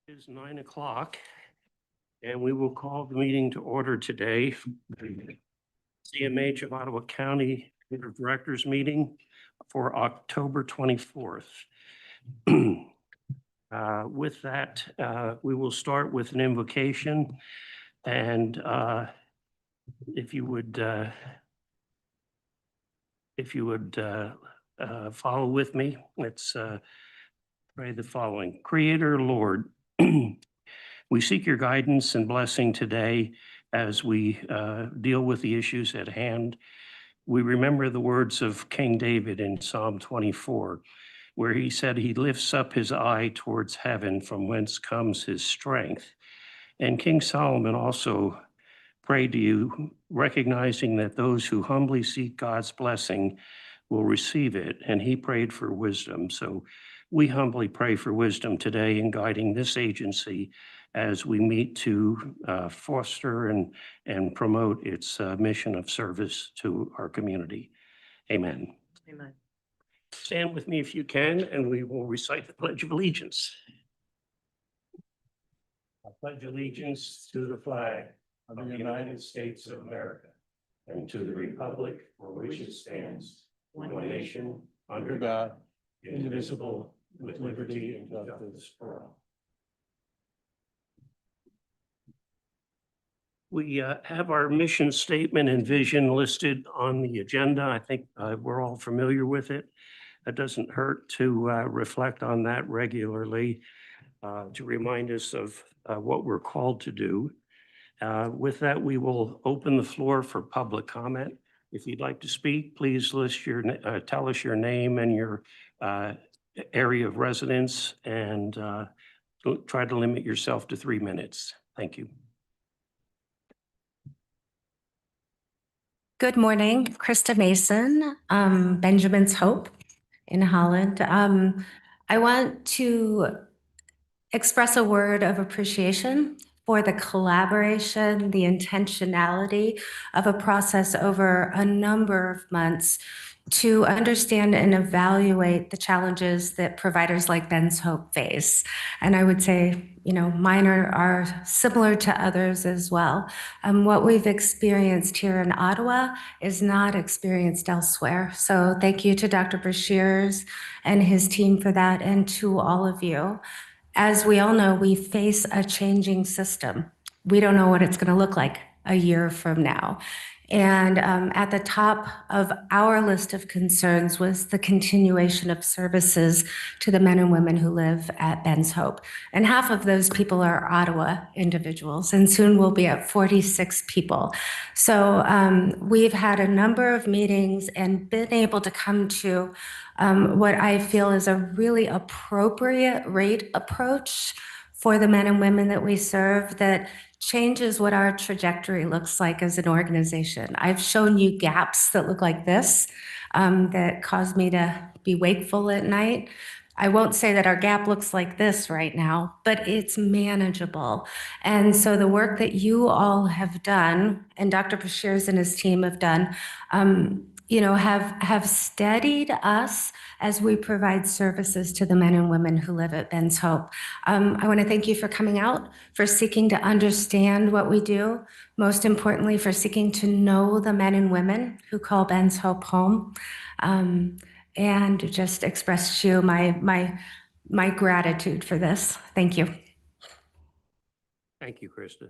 It is 9 o'clock, and we will call the meeting to order today. CMH of Ottawa County Board of Directors meeting for October 24th. With that, we will start with an invocation, and if you would follow with me, let's pray the following. Creator, Lord, we seek your guidance and blessing today as we deal with the issues at hand. We remember the words of King David in Psalm 24, where he said he lifts up his eye towards heaven from whence comes his strength. And King Solomon also prayed to you, recognizing that those who humbly seek God's blessing will receive it. And he prayed for wisdom. So we humbly pray for wisdom today in guiding this agency as we meet to foster and promote its mission of service to our community. Amen. Amen. Stand with me if you can, and we will recite the Pledge of Allegiance. I pledge allegiance to the flag of the United States of America and to the republic for which it stands, one nation, under God, indivisible, with liberty and justice for all. We have our mission statement and vision listed on the agenda. I think we're all familiar with it. It doesn't hurt to reflect on that regularly to remind us of what we're called to do. With that, we will open the floor for public comment. If you'd like to speak, please tell us your name and your area of residence, and try to limit yourself to 3 minutes. Thank you. Good morning, Krista Mason, Benjamin's Hope in Holland. I want to express a word of appreciation for the collaboration, the intentionality of a process over a number of months to understand and evaluate the challenges that providers like Ben's Hope face. And I would say, mine are similar to others as well. What we've experienced here in Ottawa is not experienced elsewhere. So thank you to Dr. Brashears and his team for that, and to all of you. As we all know, we face a changing system. We don't know what it's going to look like a year from now. And at the top of our list of concerns was the continuation of services to the men and women who live at Ben's Hope. And half of those people are Ottawa individuals, and soon we'll be at 46 people. So we've had a number of meetings and been able to come to what I feel is a really appropriate rate approach for the men and women that we serve that changes what our trajectory looks like as an organization. I've shown you gaps that look like this that cause me to be wakeful at night. I won't say that our gap looks like this right now, but it's manageable. And so the work that you all have done, and Dr. Brashears and his team have done, have steadied us as we provide services to the men and women who live at Ben's Hope. I want to thank you for coming out, for seeking to understand what we do, most importantly, for seeking to know the men and women who call Ben's Hope home, and just express to you my gratitude for this. Thank you. Thank you, Krista.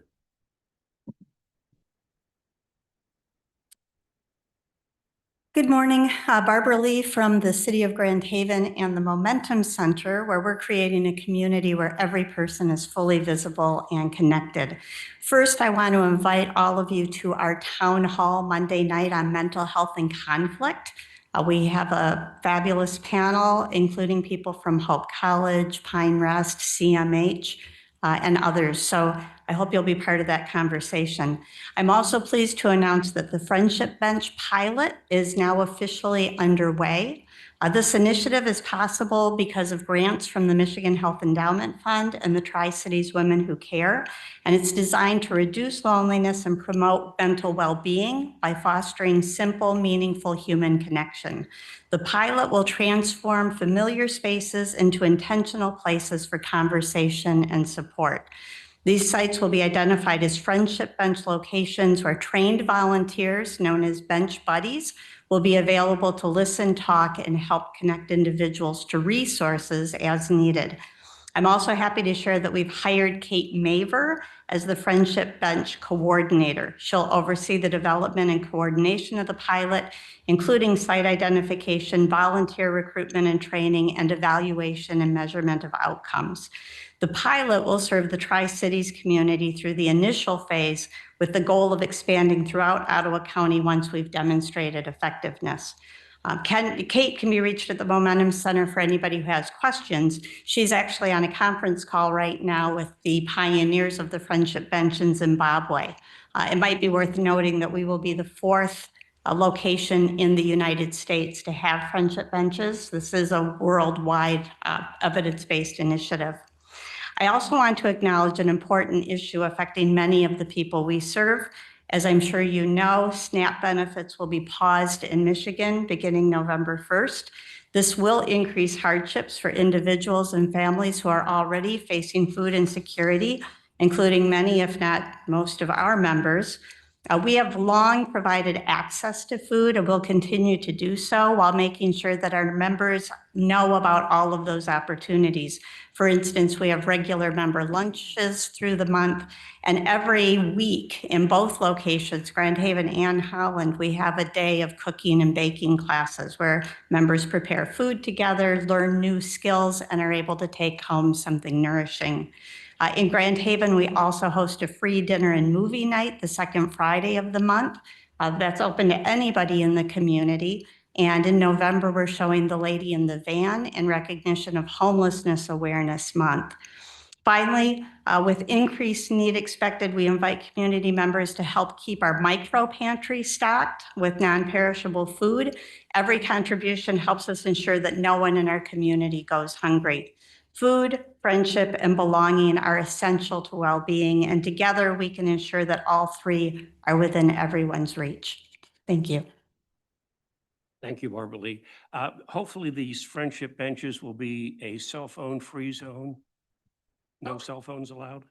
Good morning, Barbara Lee from the City of Grand Haven and the Momentum Center, where we're creating a community where every person is fully visible and connected. First, I want to invite all of you to our town hall Monday night on mental health and conflict. We have a fabulous panel, including people from Hope College, Pine Rest, CMH, and others. So I hope you'll be part of that conversation. I'm also pleased to announce that the Friendship Bench pilot is now officially underway. This initiative is possible because of grants from the Michigan Health Endowment Fund and the Tri-Cities Women Who Care, and it's designed to reduce loneliness and promote mental well-being by fostering simple, meaningful human connection. The pilot will transform familiar spaces into intentional places for conversation and support. These sites will be identified as friendship bench locations where trained volunteers, known as bench buddies, will be available to listen, talk, and help connect individuals to resources as needed. I'm also happy to share that we've hired Kate Maver as the Friendship Bench Coordinator. She'll oversee the development and coordination of the pilot, including site identification, volunteer recruitment and training, and evaluation and measurement of outcomes. The pilot will serve the Tri-Cities community through the initial phase with the goal of expanding throughout Ottawa County once we've demonstrated effectiveness. Kate can be reached at the Momentum Center for anybody who has questions. She's actually on a conference call right now with the pioneers of the Friendship Bench in Zimbabwe. It might be worth noting that we will be the fourth location in the United States to have friendship benches. This is a worldwide evidence-based initiative. I also want to acknowledge an important issue affecting many of the people we serve. As I'm sure you know, SNAP benefits will be paused in Michigan beginning November 1st. This will increase hardships for individuals and families who are already facing food insecurity, including many, if not most, of our members. We have long provided access to food and will continue to do so while making sure that our members know about all of those opportunities. For instance, we have regular member lunches through the month, and every week in both locations, Grand Haven and Holland, we have a day of cooking and baking classes where members prepare food together, learn new skills, and are able to take home something nourishing. In Grand Haven, we also host a free dinner and movie night the second Friday of the month. That's open to anybody in the community. And in November, we're showing The Lady in the Van in recognition of Homelessness Awareness Month. Finally, with increased need expected, we invite community members to help keep our micro pantry stocked with non-perishable food. Every contribution helps us ensure that no one in our community goes hungry. Food, friendship, and belonging are essential to well-being, and together we can ensure that all three are within everyone's reach. Thank you. Thank you, Barbara Lee. Hopefully these friendship benches will be a cell phone free zone. No cell phones allowed?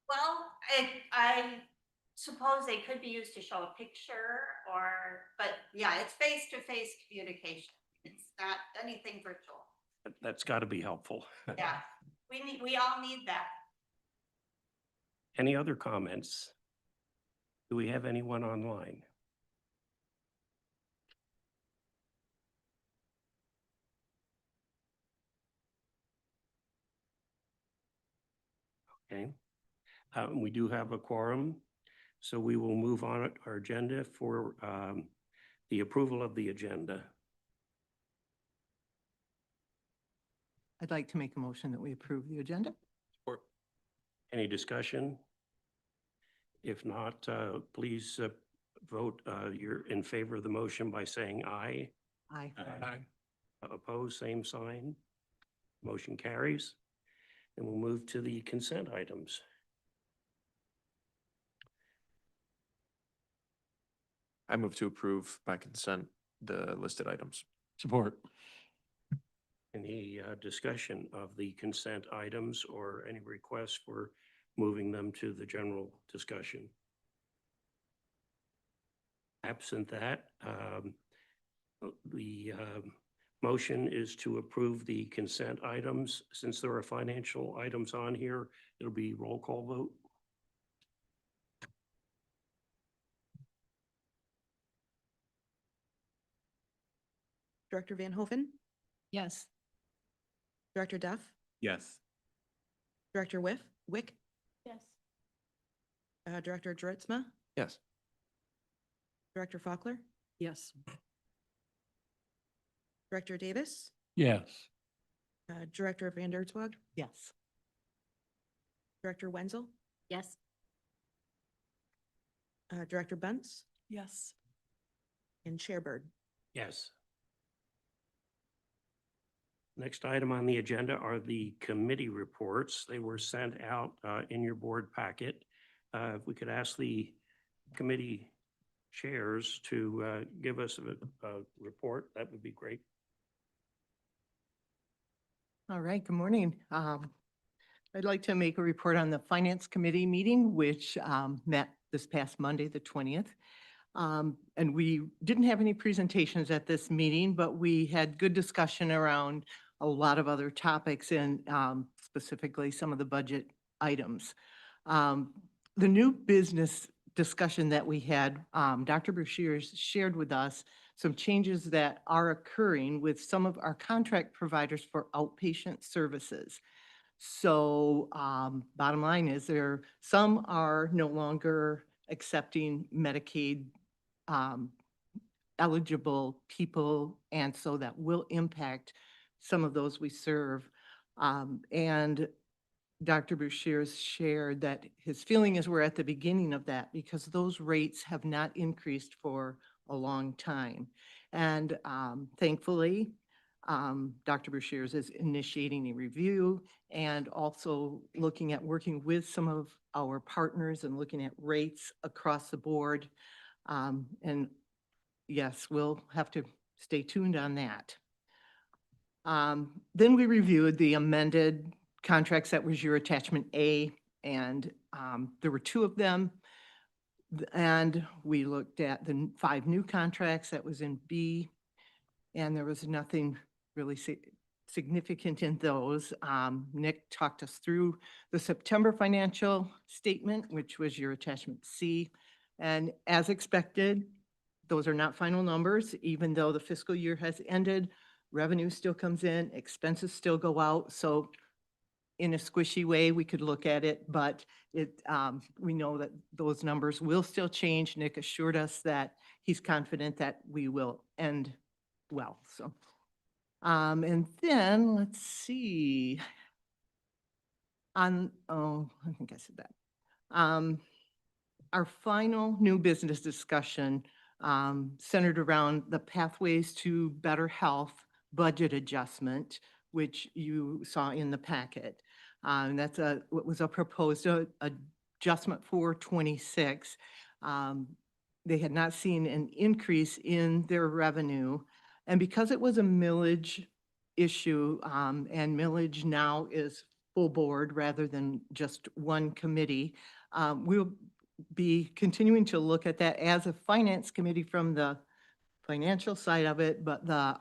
Well, I suppose they could be used to show a picture but yeah, it's face-to-face communication. It's not anything virtual. That's got to be helpful. Yeah, we all need that. Any other comments? Do we have anyone online? Okay. We do have a quorum, so we will move on at our agenda for the approval of the agenda. I'd like to make a motion that we approve the agenda. Support. Any discussion? If not, please vote you're in favor of the motion by saying aye. Aye. Opposed, same sign. Motion carries. And we'll move to the consent items. I move to approve by consent the listed items. Support. Any discussion of the consent items or any requests for moving them to the general discussion? Absent that, the motion is to approve the consent items. Since there are financial items on here, it'll be roll call vote. Director Van Hoven, Yes. Director Duff, Yes. Director Wick, Yes. Director Dritsma, Yes. Director Faulkner, Yes. Director Davis, Yes. Director Van der Twag, Yes. Director Wenzel, Yes. Director Bunce, Yes. and Chair Bird. Yes. Next item on the agenda are the committee reports. They were sent out in your board packet. If we could ask the committee chairs to give us a report, that would be great. All right, good morning. I'd like to make a report on the Finance Committee meeting, which met this past Monday, the 20th. And we didn't have any presentations at this meeting, but we had good discussion around a lot of other topics and specifically some of the budget items. The new business discussion that we had, Dr. Brashear shared with us some changes that are occurring with some of our contract providers for outpatient services. So bottom line is some are no longer accepting Medicaid eligible people, and so that will impact some of those we serve. And Dr. Brashear shared that his feeling is we're at the beginning of that because those rates have not increased for a long time. And thankfully, Dr. Brashear is initiating a review and also looking at working with some of our partners and looking at rates across the board. And yes, we'll have to stay tuned on that. Then we reviewed the amended contracts. That was your attachment A, and there were 2 of them. And we looked at the 5 new contracts that was in B, and there was nothing really significant in those. Nick talked us through the September financial statement, which was your attachment C. And as expected, those are not final numbers, even though the fiscal year has ended, revenue still comes in, expenses still go out. So in a squishy way, we could look at it, but we know that those numbers will still change. Nick assured us that he's confident that we will end well. So, and then let's see. I think I said that. Our final new business discussion centered around the Pathways to Better Health budget adjustment, which you saw in the packet. And that's what was a proposed adjustment for 26. They had not seen an increase in their revenue. And because it was a millage issue, and millage now is full board rather than just one committee, we'll be continuing to look at that as a finance committee from the financial side of it, but the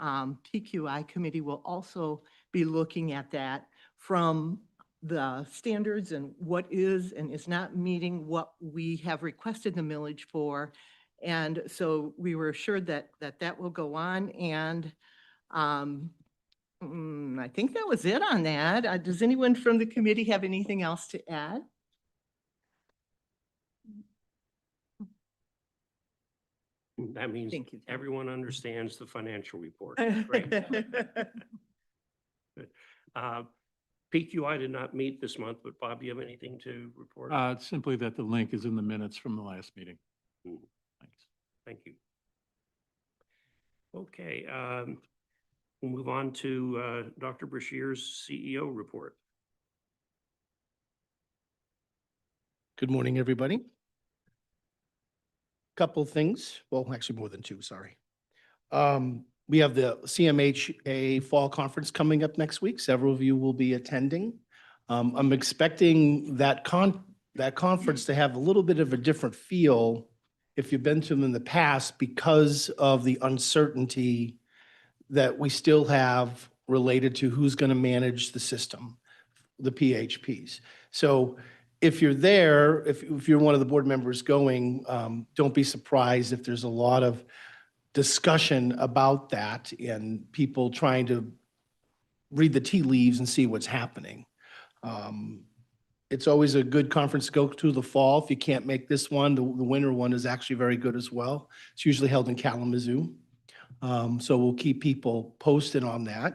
PQI committee will also be looking at that from the standards and what is and is not meeting what we have requested the millage for. And so we were assured that that will go on. And I think that was it on that. Does anyone from the committee have anything else to add? That means Thank you, Tom. everyone understands the financial report. Great. PQI did not meet this month, but Bob, you have anything to report? Simply that the link is in the minutes from the last meeting. Thanks. Thank you. Okay, we'll move on to Dr. Brashear's CEO report. Good morning, everybody. Couple things, well, actually more than 2, sorry. We have the CMHA Fall Conference coming up next week. Several of you will be attending. I'm expecting that conference to have a little bit of a different feel if you've been to them in the past because of the uncertainty that we still have related to who's going to manage the system, the PHPs. So if you're there, if you're one of the board members going, don't be surprised if there's a lot of discussion about that and people trying to read the tea leaves and see what's happening. It's always a good conference to go to the fall. If you can't make this one, the winter one is actually very good as well. It's usually held in Kalamazoo. So we'll keep people posted on that.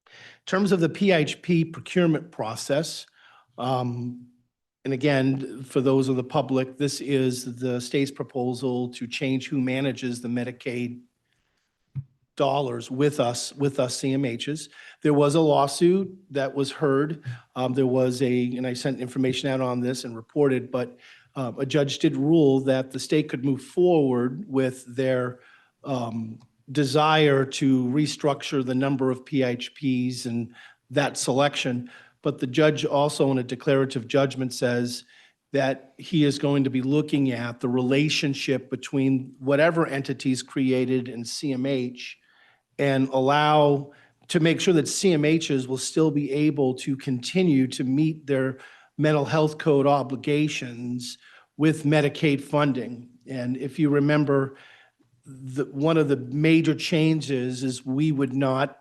In terms of the PHP procurement process, and again, for those of the public, this is the state's proposal to change who manages the Medicaid dollars with us CMHs. There was a lawsuit that was heard. There was and I sent information out on this and reported, but a judge did rule that the state could move forward with their desire to restructure the number of PHPs and that selection. But the judge also in a declarative judgment says that he is going to be looking at the relationship between whatever entities created in CMH and allow to make sure that CMHs will still be able to continue to meet their mental health code obligations with Medicaid funding. And if you remember, one of the major changes is we would not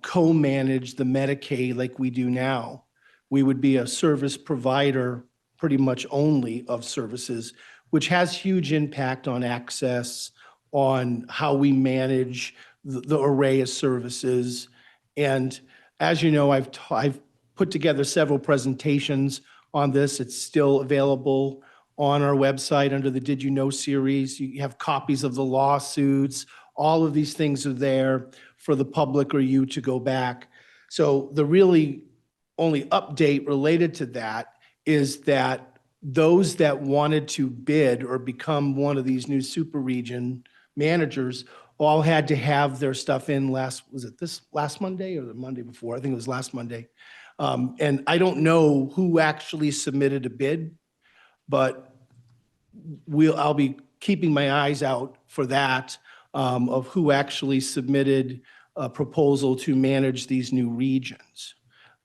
co-manage the Medicaid like we do now. We would be a service provider pretty much only of services, which has huge impact on access, on how we manage the array of services. And as you know, I've put together several presentations on this. It's still available on our website under the Did You Know series. You have copies of the lawsuits. All of these things are there for the public or you to go back. So the really only update related to that is that those that wanted to bid or become one of these new super region managers all had to have their stuff in was it this last Monday or the Monday before? I think it was last Monday. And I don't know who actually submitted a bid, but I'll be keeping my eyes out for that, of who actually submitted a proposal to manage these new regions.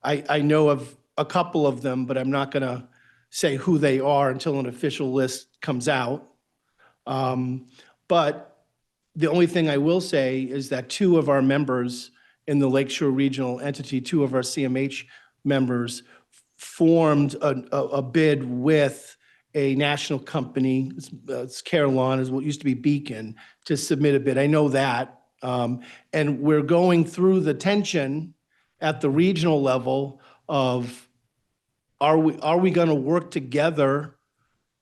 I know of a couple of them, but I'm not going to say who they are until an official list comes out. But the only thing I will say is that two of our members in the Lakeshore Regional entity, two of our CMH members formed a bid with a national company, it's Carillon, is what used to be Beacon, to submit a bid. I know that. And we're going through the tension at the regional level of, are we going to work together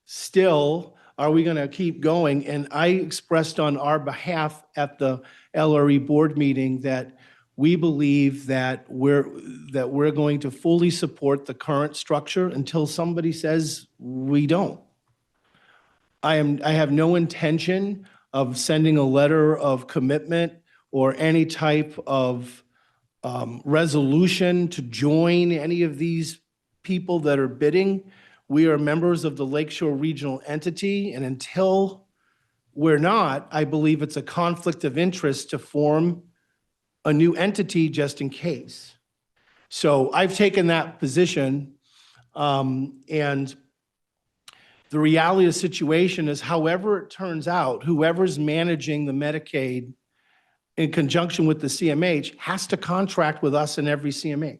still? Are we going to keep going? And I expressed on our behalf at the LRE board meeting that we believe that we're going to fully support the current structure until somebody says we don't. I have no intention of sending a letter of commitment or any type of resolution to join any of these people that are bidding. We are members of the Lakeshore Regional entity, and until we're not, I believe it's a conflict of interest to form a new entity just in case. So I've taken that position, and the reality of the situation is, however it turns out, whoever's managing the Medicaid in conjunction with the CMH has to contract with us in every CMH.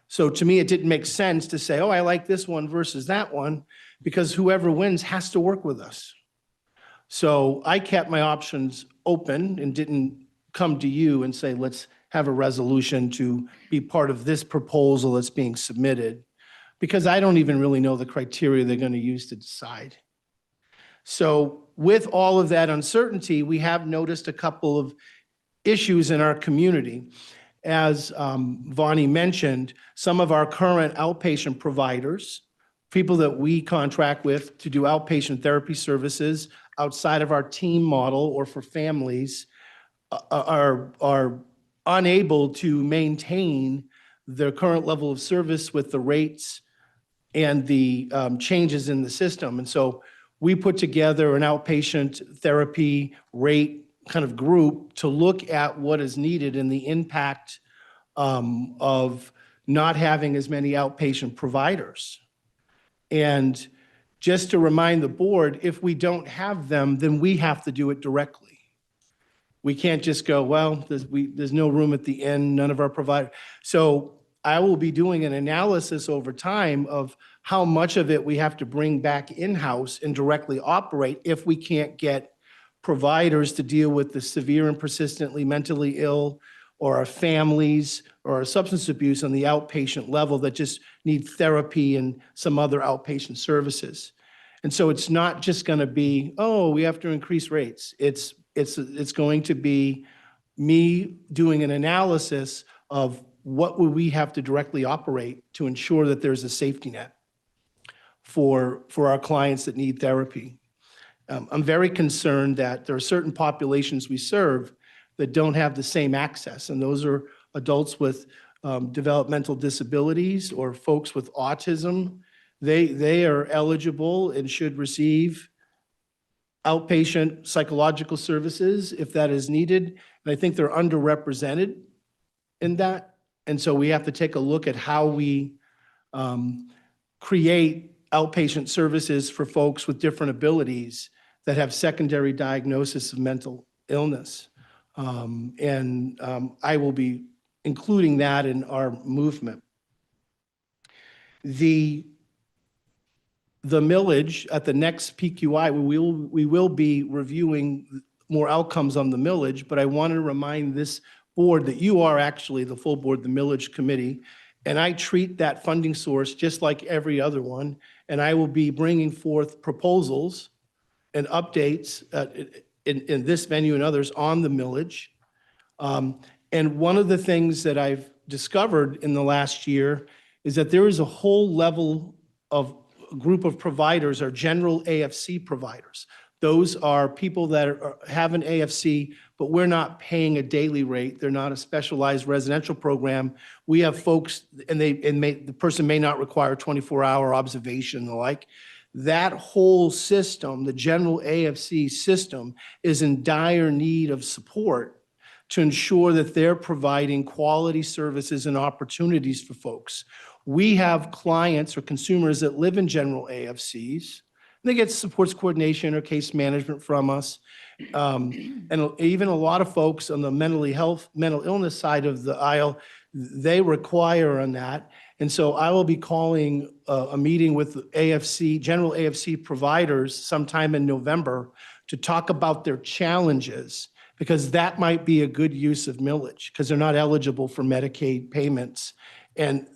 So to me, it didn't make sense to say, oh, I like this one versus that one, because whoever wins has to work with us. So I kept my options open and didn't come to you and say, let's have a resolution to be part of this proposal that's being submitted, because I don't even really know the criteria they're going to use to decide. So with all of that uncertainty, we have noticed a couple of issues in our community. As Vonnie mentioned, some of our current outpatient providers, people that we contract with to do outpatient therapy services outside of our team model or for families, are unable to maintain their current level of service with the rates and the changes in the system. And so we put together an outpatient therapy rate kind of group to look at what is needed and the impact of not having as many outpatient providers. And just to remind the board, if we don't have them, then we have to do it directly. We can't just go, well, there's no room at the end, none of our providers. So I will be doing an analysis over time of how much of it we have to bring back in-house and directly operate if we can't get providers to deal with the severe and persistently mentally ill or our families or our substance abuse on the outpatient level that just need therapy and some other outpatient services. And so it's not just going to be, oh, we have to increase rates. It's going to be me doing an analysis of what would we have to directly operate to ensure that there's a safety net for our clients that need therapy. I'm very concerned that there are certain populations we serve that don't have the same access, and those are adults with developmental disabilities or folks with autism. They are eligible and should receive outpatient psychological services if that is needed. And I think they're underrepresented in that. And so we have to take a look at how we create outpatient services for folks with different abilities that have secondary diagnosis of mental illness. I will be including that in our movement. The millage at the next PQI, we will be reviewing more outcomes on the millage, but I want to remind this board that you are actually the full board, the millage committee, and I treat that funding source just like every other one, and I will be bringing forth proposals and updates in this venue and others on the millage. And one of the things that I've discovered in the last year is that there is a whole level of group of providers are general AFC providers. Those are people that have an AFC, but we're not paying a daily rate. They're not a specialized residential program. We have folks, and the person may not require 24-hour observation and the like. That whole system, the general AFC system, is in dire need of support to ensure that they're providing quality services and opportunities for folks. We have clients or consumers that live in general AFCs. They get supports coordination or case management from us. And even a lot of folks on the mental illness side of the aisle, they require on that. And so I will be calling a meeting with AFC, general AFC providers sometime in November to talk about their challenges, because that might be a good use of millage because they're not eligible for Medicaid payments. And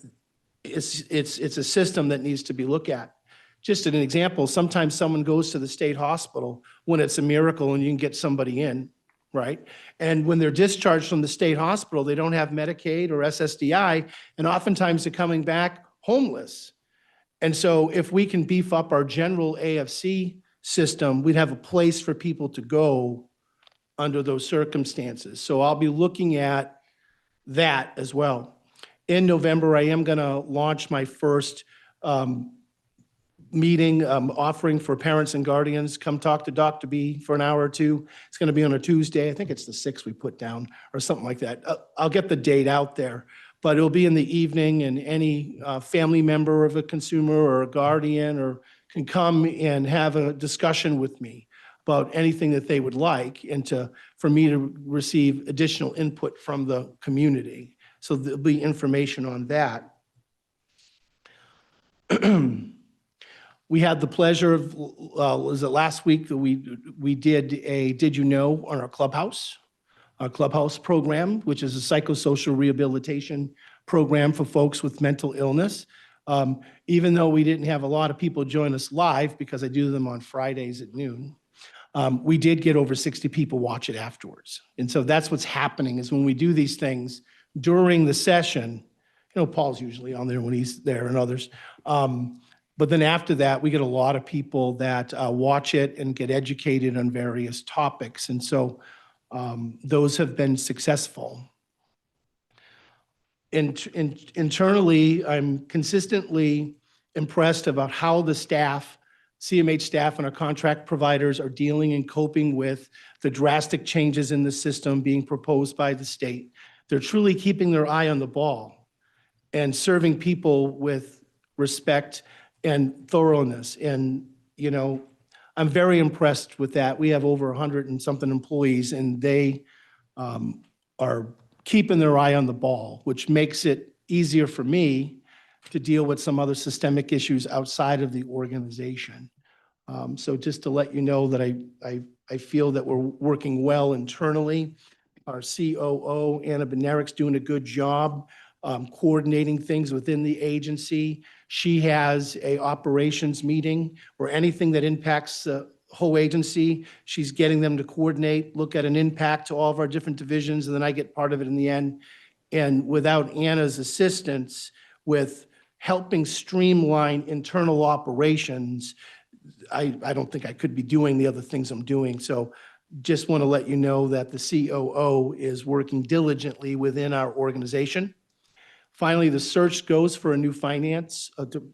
it's a system that needs to be looked at. Just an example, sometimes someone goes to the state hospital when it's a miracle and you can get somebody in, right? And when they're discharged from the state hospital, they don't have Medicaid or SSDI, and oftentimes they're coming back homeless. And so if we can beef up our general AFC system, we'd have a place for people to go under those circumstances. So I'll be looking at that as well. In November, I am going to launch my first meeting offering for parents and guardians. Come talk to Dr. B for an hour or two. It's going to be on a Tuesday. I think it's the 6th we put down or something like that. I'll get the date out there, but it'll be in the evening, and any family member of a consumer or a guardian or can come and have a discussion with me about anything that they would like, and for me to receive additional input from the community. So there'll be information on that. We had the pleasure of, was it last week that we did a Did You Know on our Clubhouse program, which is a psychosocial rehabilitation program for folks with mental illness. Even though we didn't have a lot of people join us live, because I do them on Fridays at noon, we did get over 60 people watch it afterwards. And so that's what's happening, is when we do these things during the session, you know, Paul's usually on there when he's there and others. But then after that, we get a lot of people that watch it and get educated on various topics. And so those have been successful. Internally, I'm consistently impressed about how the staff, CMH staff and our contract providers, are dealing and coping with the drastic changes in the system being proposed by the state. They're truly keeping their eye on the ball and serving people with respect and thoroughness. And, you know, I'm very impressed with that. We have over 100 and something employees, and they are keeping their eye on the ball, which makes it easier for me to deal with some other systemic issues outside of the organization. So just to let you know that I feel that we're working well internally. Our COO, Anna Beneric's doing a good job coordinating things within the agency. She has a operations meeting where anything that impacts whole agency. She's getting them to coordinate, look at an impact to all of our different divisions, and then I get part of it in the end. And without Anna's assistance with helping streamline internal operations, I don't think I could be doing the other things I'm doing. So just want to let you know that the COO is working diligently within our organization. Finally, the search goes for a new finance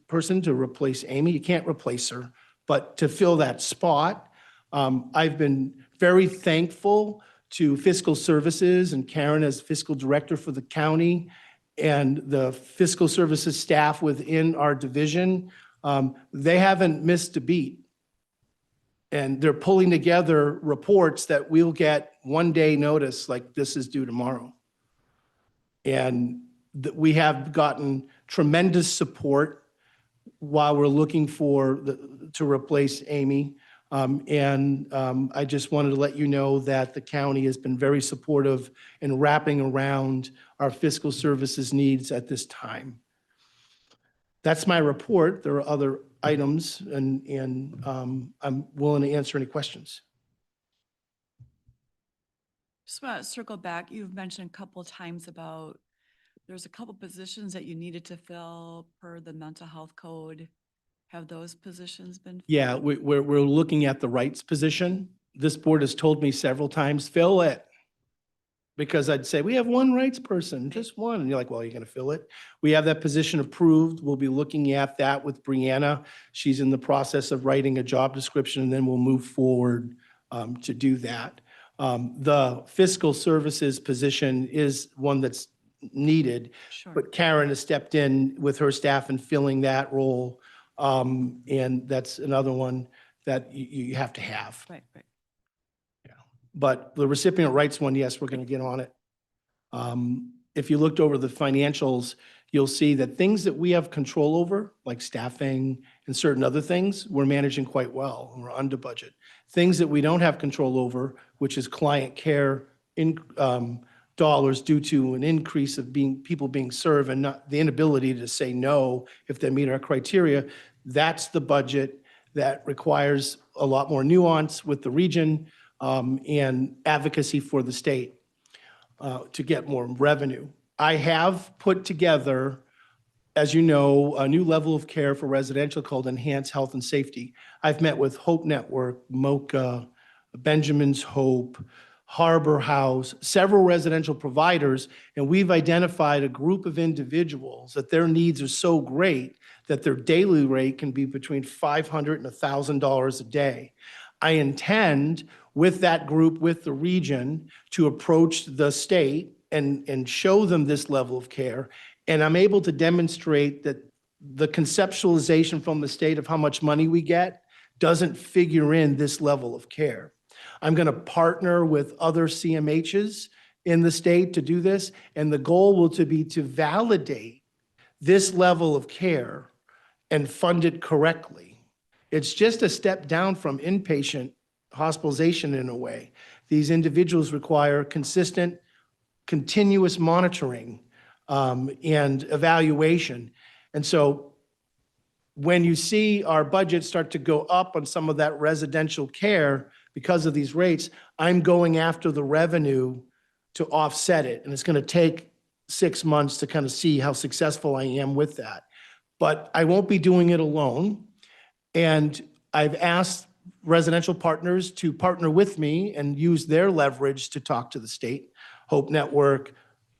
person to replace Amy. You can't replace her, but to fill that spot. I've been very thankful to Fiscal Services and Karen as Fiscal Director for the county and the Fiscal Services staff within our division. They haven't missed a beat. And they're pulling together reports that we'll get one day notice, like this is due tomorrow. And we have gotten tremendous support while we're looking for to replace Amy. I just wanted to let you know that the county has been very supportive in wrapping around our fiscal services needs at this time. That's my report. There are other items, and I'm willing to answer any questions. Just want to circle back. You've mentioned a couple of times about there's a couple positions that you needed to fill per the mental health code. Have those positions been? Yeah, we're looking at the rights position. This board has told me several times, fill it. Because I'd say, we have one rights person, just one. And you're like, well, you're going to fill it. We have that position approved. We'll be looking at that with Brianna. She's in the process of writing a job description, and then we'll move forward to do that. The fiscal services position is one that's needed, Sure. but Karen has stepped in with her staff and filling that role. And that's another one that you have to have. Right, right. But the recipient rights one, yes, we're going to get on it. If you looked over the financials, you'll see that things that we have control over, like staffing and certain other things, we're managing quite well. We're under budget. Things that we don't have control over, which is client care in dollars due to an increase of people being served and not the inability to say no if they meet our criteria, that's the budget that requires a lot more nuance with the region. And advocacy for the state to get more revenue. I have put together, as you know, a new level of care for residential called Enhanced Health and Safety. I've met with Hope Network, MOCA, Benjamin's Hope, Harbor House, several residential providers, and we've identified a group of individuals that their needs are so great that their daily rate can be between $500 and $1,000 a day. I intend with that group, with the region, to approach the state and show them this level of care. And I'm able to demonstrate that the conceptualization from the state of how much money we get doesn't figure in this level of care. I'm going to partner with other CMHs in the state to do this. And the goal will be to validate this level of care and fund it correctly. It's just a step down from inpatient hospitalization in a way. These individuals require consistent, continuous monitoring and evaluation. And so when you see our budget start to go up on some of that residential care because of these rates, I'm going after the revenue to offset it. And it's going to take 6 months to kind of see how successful I am with that. But I won't be doing it alone. And I've asked residential partners to partner with me and use their leverage to talk to the state, Hope Network,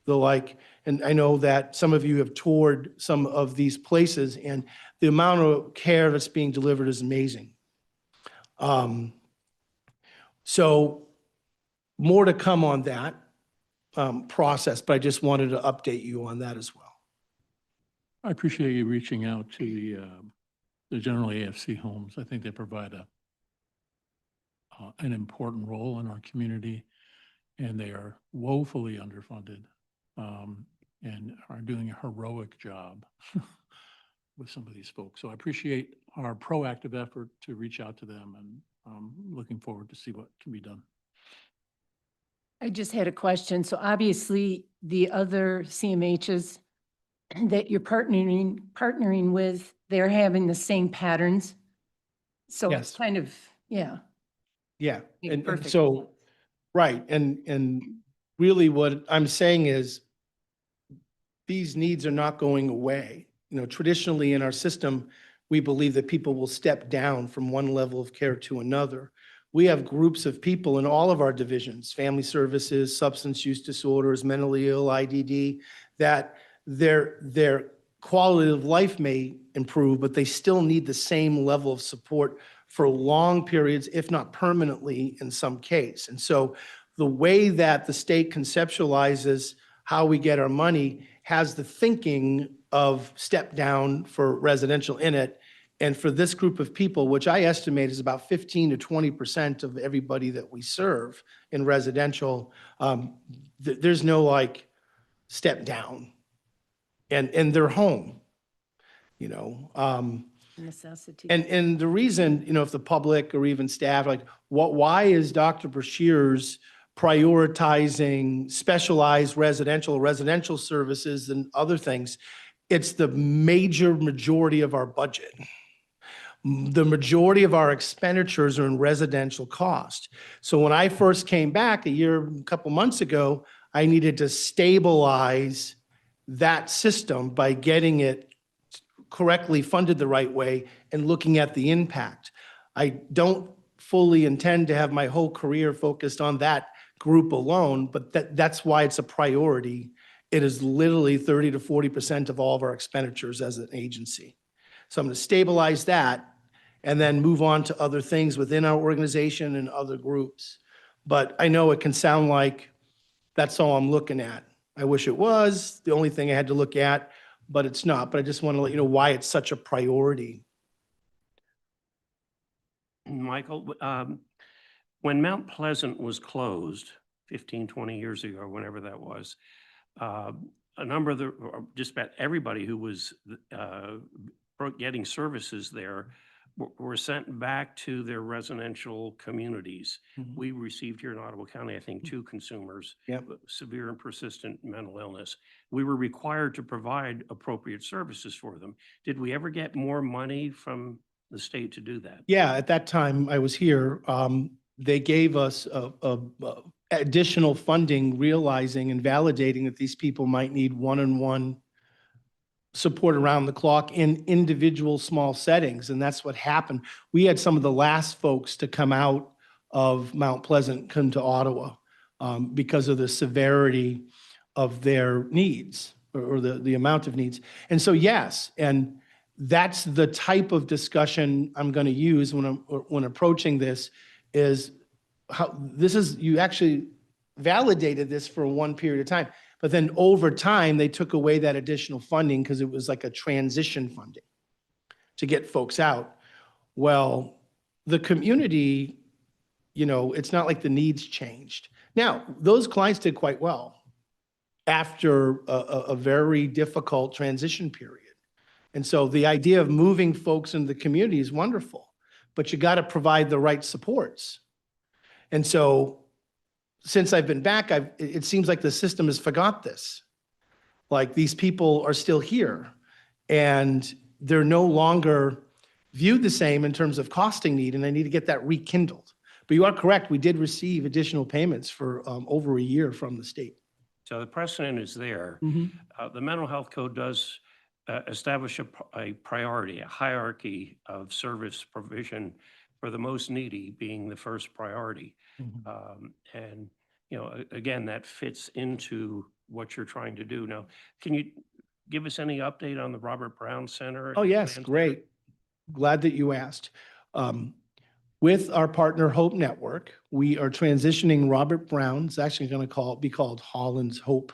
the like. And I know that some of you have toured some of these places, and the amount of care that's being delivered is amazing. So more to come on that process, but I just wanted to update you on that as well. I appreciate you reaching out to the general AFC homes. I think they provide an important role in our community, and they are woefully underfunded and are doing a heroic job with some of these folks. So I appreciate our proactive effort to reach out to them, and looking forward to see what can be done. I just had a question. So obviously the other CMHs that you're partnering with, they're having the same patterns. So it's Yes. kind of Yeah. Yeah. Makes And perfect so, sense. right. And really what I'm saying is these needs are not going away. You know, traditionally in our system, we believe that people will step down from one level of care to another. We have groups of people in all of our divisions, family services, substance use disorders, mentally ill, IDD, that their quality of life may improve, but they still need the same level of support for long periods, if not permanently in some case. And so the way that the state conceptualizes how we get our money has the thinking of step down for residential in it. And for this group of people, which I estimate is about 15 to 20% of everybody that we serve in residential, there's no like step down. And they're home, you know. Necessity. And the reason, you know, if the public or even staff, like, why is Dr. Brashears prioritizing specialized residential services and other things? It's the major majority of our budget. The majority of our expenditures are in residential cost. So when I first came back a couple months ago, I needed to stabilize that system by getting it correctly funded the right way and looking at the impact. I don't fully intend to have my whole career focused on that group alone, but that's why it's a priority. It is literally 30 to 40% of all of our expenditures as an agency. So I'm going to stabilize that and then move on to other things within our organization and other groups. But I know it can sound like that's all I'm looking at. I wish it was the only thing I had to look at, but it's not. But I just want to let you know why it's such a priority. Michael, when Mount Pleasant was closed 15, 20 years ago, whenever that was, a number of or just about everybody who was getting services there were sent back to their residential communities. Mhm. We received here in Ottawa County, I think, 2 consumers, Yep. with severe and persistent mental illness. We were required to provide appropriate services for them. Did we ever get more money from the state to do that? Yeah, at that time I was here, they gave us additional funding, realizing and validating that these people might need one-on-one support around the clock in individual small settings. And that's what happened. We had some of the last folks to come out of Mount Pleasant come to Ottawa because of the severity of their needs or the amount of needs. And so, yes, and that's the type of discussion I'm going to use when approaching this is how this is, you actually validated this for one period of time. But then over time, they took away that additional funding because it was like a transition funding to get folks out. Well, the community, you know, it's not like the needs changed. Now, those clients did quite well after a very difficult transition period. And so the idea of moving folks into the community is wonderful, but you got to provide the right supports. And so since I've been back, it seems like the system has forgot this. Like these people are still here and they're no longer viewed the same in terms of costing need, and I need to get that rekindled. But you are correct, we did receive additional payments for over a year from the state. So the precedent is there. The mental health code does establish a priority, a hierarchy of service provision, for the most needy being the first priority. And, you know, again, that fits into what you're trying to do. Now, can you give us any update on the Robert Brown Center? Oh, yes, great. Glad that you asked. With our partner Hope Network, we are transitioning Robert Brown, it's actually going to be called Holland's Hope,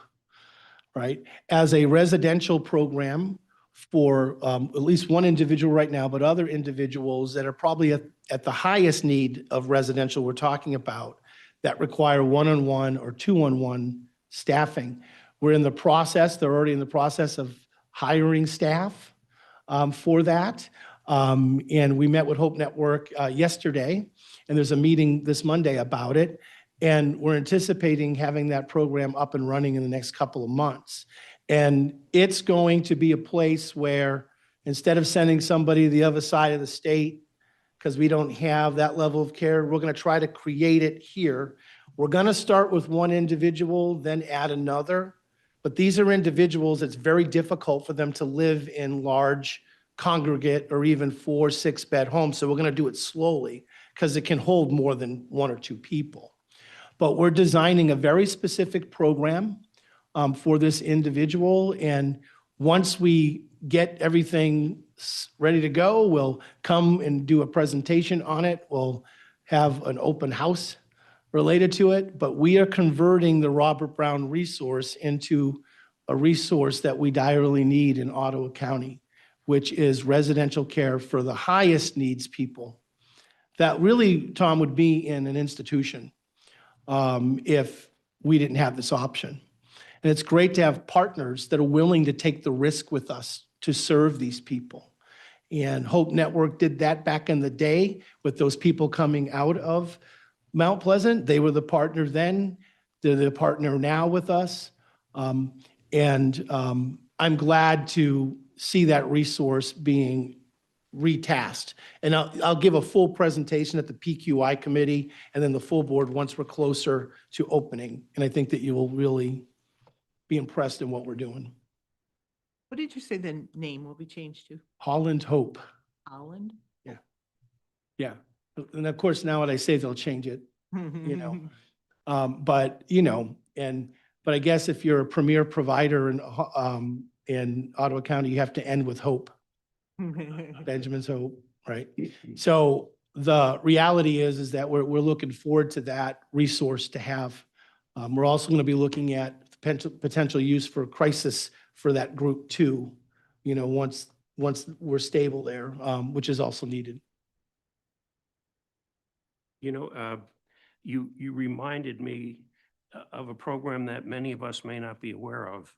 right? As a residential program for at least one individual right now, but other individuals that are probably at the highest need of residential we're talking about that require one-on-one or two-on-one staffing. We're in the process, they're already in the process of hiring staff for that. And we met with Hope Network yesterday, and there's a meeting this Monday about it. And we're anticipating having that program up and running in the next couple of months. And it's going to be a place where instead of sending somebody to the other side of the state because we don't have that level of care. We're going to try to create it here. We're going to start with one individual, then add another. But these are individuals, it's very difficult for them to live in large congregate or even 4, 6-bed homes. So we're going to do it slowly because it can hold more than 1 or 2 people. But we're designing a very specific program for this individual. And once we get everything ready to go, we'll come and do a presentation on it. We'll have an open house related to it, but we are converting the Robert Brown resource into a resource that we direly need in Ottawa County, which is residential care for the highest needs people. That really, Tom, would be in an institution if we didn't have this option. And it's great to have partners that are willing to take the risk with us to serve these people. And Hope Network did that back in the day with those people coming out of Mount Pleasant. They were the partner then. They're the partner now with us. I'm glad to see that resource being retasked. And I'll give a full presentation at the PQI committee and then the full board once we're closer to opening. And I think that you will really be impressed in what we're doing. What did you say the name will be changed to? Holland Hope. Holland? Yeah. And of course, now what I say, they'll change it, you know. But, you know, but I guess if you're a premier provider in Ottawa County, you have to end with hope. Benjamin's Hope, right? So the reality is that we're looking forward to that resource to have. We're also going to be looking at potential use for crisis for that group too, you know, once we're stable there, which is also needed. You know, you reminded me of a program that many of us may not be aware of.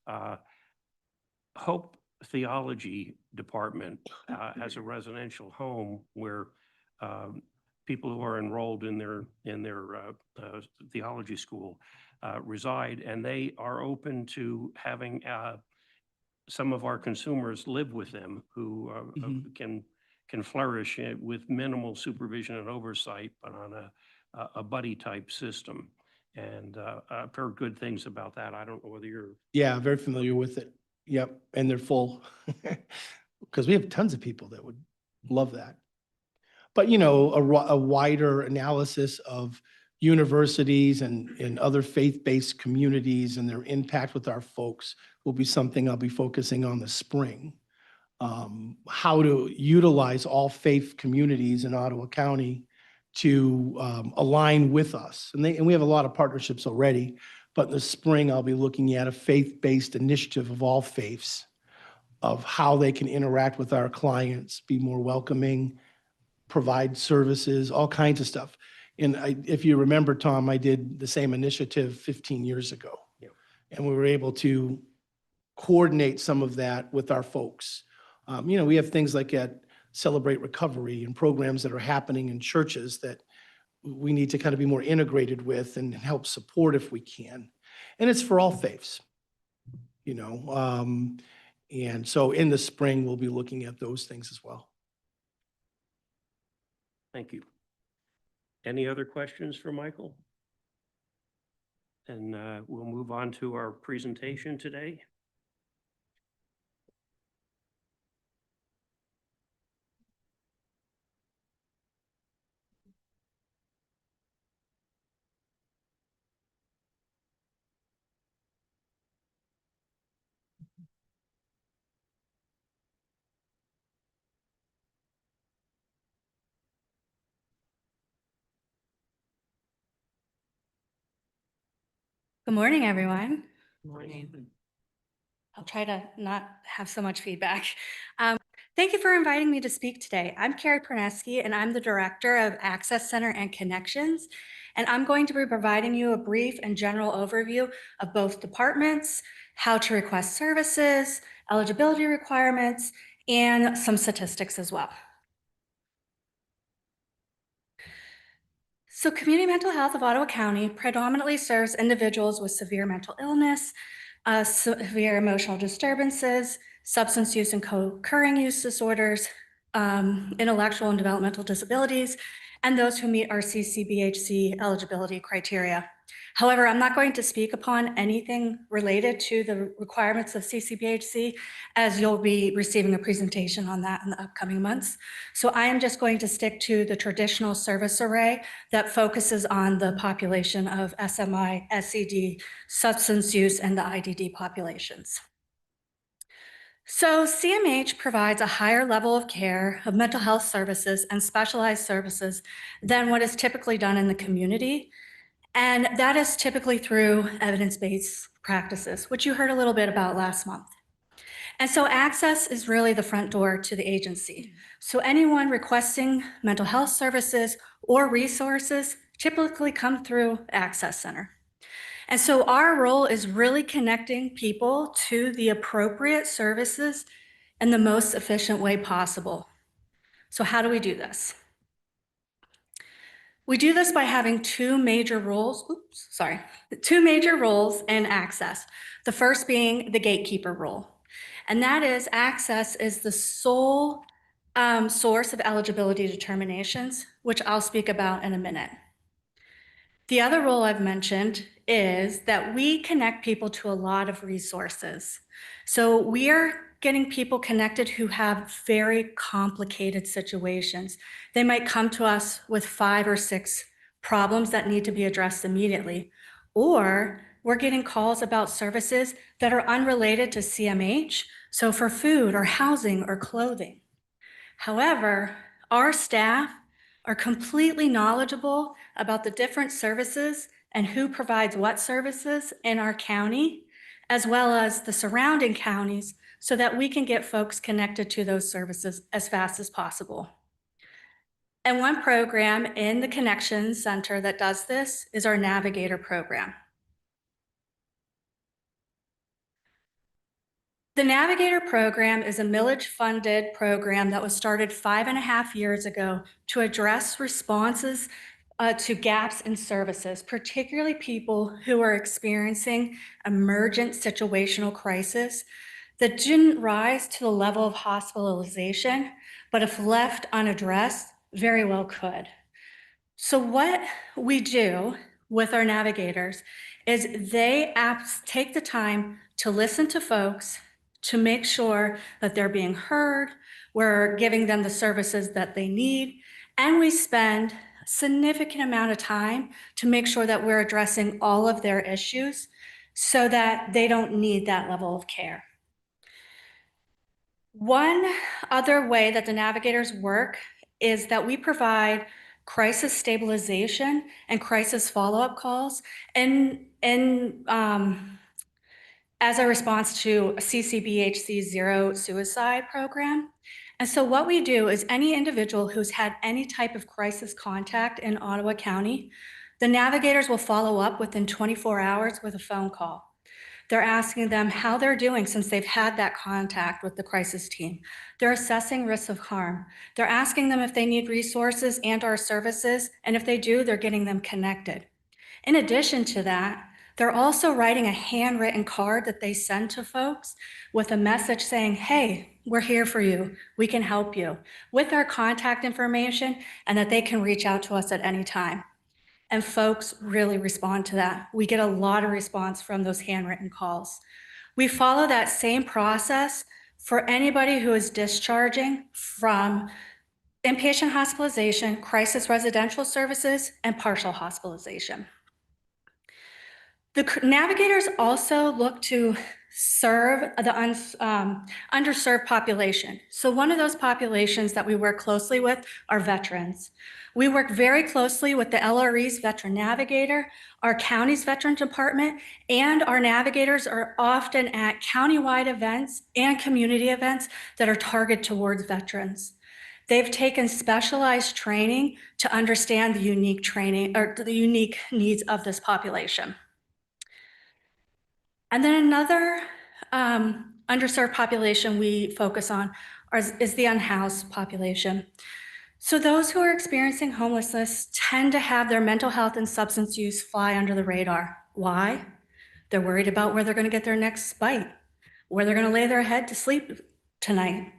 Hope Theology Department has a residential home where people who are enrolled in their theology school reside, and they are open to having some of our consumers live with them who can flourish with minimal supervision and oversight, but on a buddy type system. And I've heard good things about that. I don't know whether you're. Yeah, very familiar with it. Yep, and they're full because we have tons of people that would love that. But, you know, a wider analysis of universities and other faith-based communities and their impact with our folks will be something I'll be focusing on this spring. How to utilize all faith communities in Ottawa County to align with us. And we have a lot of partnerships already, but in the spring, I'll be looking at a faith-based initiative of all faiths of how they can interact with our clients, be more welcoming, provide services, all kinds of stuff. And if you remember, Tom, I did the same initiative 15 years ago. Yep. And we were able to coordinate some of that with our folks. You know, we have things like at Celebrate Recovery and programs that are happening in churches that we need to kind of be more integrated with and help support if we can. And it's for all faiths, you know. And so in the spring, we'll be looking at those things as well. Thank you. Any other questions for Michael? And we'll move on to our presentation today. Good morning, everyone. Morning. I'll try to not have so much feedback. Thank you for inviting me to speak today. I'm Carrie Perneski, and I'm the Director of Access Center and Connections. And I'm going to be providing you a brief and general overview of both departments, how to request services, eligibility requirements, and some statistics as well. So Community Mental Health of Ottawa County predominantly serves individuals with severe mental illness, severe emotional disturbances, substance use and co-occurring use disorders, intellectual and developmental disabilities, and those who meet our CCBHC eligibility criteria. However, I'm not going to speak upon anything related to the requirements of CCBHC, as you'll be receiving a presentation on that in the upcoming months. So I am just going to stick to the traditional service array that focuses on the population of SMI, SED, substance use, and the IDD populations. So CMH provides a higher level of care of mental health services and specialized services than what is typically done in the community. And that is typically through evidence-based practices, which you heard a little bit about last month. And so access is really the front door to the agency. So anyone requesting mental health services or resources typically come through Access Center. And so our role is really connecting people to the appropriate services in the most efficient way possible. So how do we do this? We do this by having two major roles in Access. The first being the gatekeeper role. And that is Access is the sole source of eligibility determinations, which I'll speak about in a minute. The other role I've mentioned is that we connect people to a lot of resources. So we are getting people connected who have very complicated situations. They might come to us with 5 or 6 problems that need to be addressed immediately, or we're getting calls about services that are unrelated to CMH, so for food or housing or clothing. However, our staff are completely knowledgeable about the different services and who provides what services in our county, as well as the surrounding counties, so that we can get folks connected to those services as fast as possible. And one program in the Connection Center that does this is our Navigator program. The Navigator program is a millage-funded program that was started 5.5 years ago to address responses to gaps in services, particularly people who are experiencing emergent situational crisis that didn't rise to the level of hospitalization, but if left unaddressed, very well could. So what we do with our navigators is they take the time to listen to folks, to make sure that they're being heard, we're giving them the services that they need, and we spend a significant amount of time to make sure that we're addressing all of their issues so that they don't need that level of care. One other way that the navigators work is that we provide crisis stabilization and crisis follow-up calls as a response to a CCBHC Zero Suicide program. And so what we do is any individual who's had any type of crisis contact in Ottawa County, the navigators will follow up within 24 hours with a phone call. They're asking them how they're doing since they've had that contact with the crisis team. They're assessing risks of harm. They're asking them if they need resources and our services, and if they do, they're getting them connected. In addition to that, they're also writing a handwritten card that they send to folks with a message saying, hey, we're here for you, we can help you, with our contact information, and that they can reach out to us at any time. And folks really respond to that. We get a lot of response from those handwritten calls. We follow that same process for anybody who is discharging from inpatient hospitalization, crisis residential services, and partial hospitalization. The navigators also look to serve the underserved population. So one of those populations that we work closely with are veterans. We work very closely with the LRE's Veteran Navigator, our county's Veteran Department, and our navigators are often at countywide events and community events that are targeted towards veterans. They've taken specialized training to understand the unique needs of this population. And then another underserved population we focus on is the unhoused population. So those who are experiencing homelessness tend to have their mental health and substance use fly under the radar. Why? They're worried about where they're going to get their next bite, where they're going to lay their head to sleep tonight.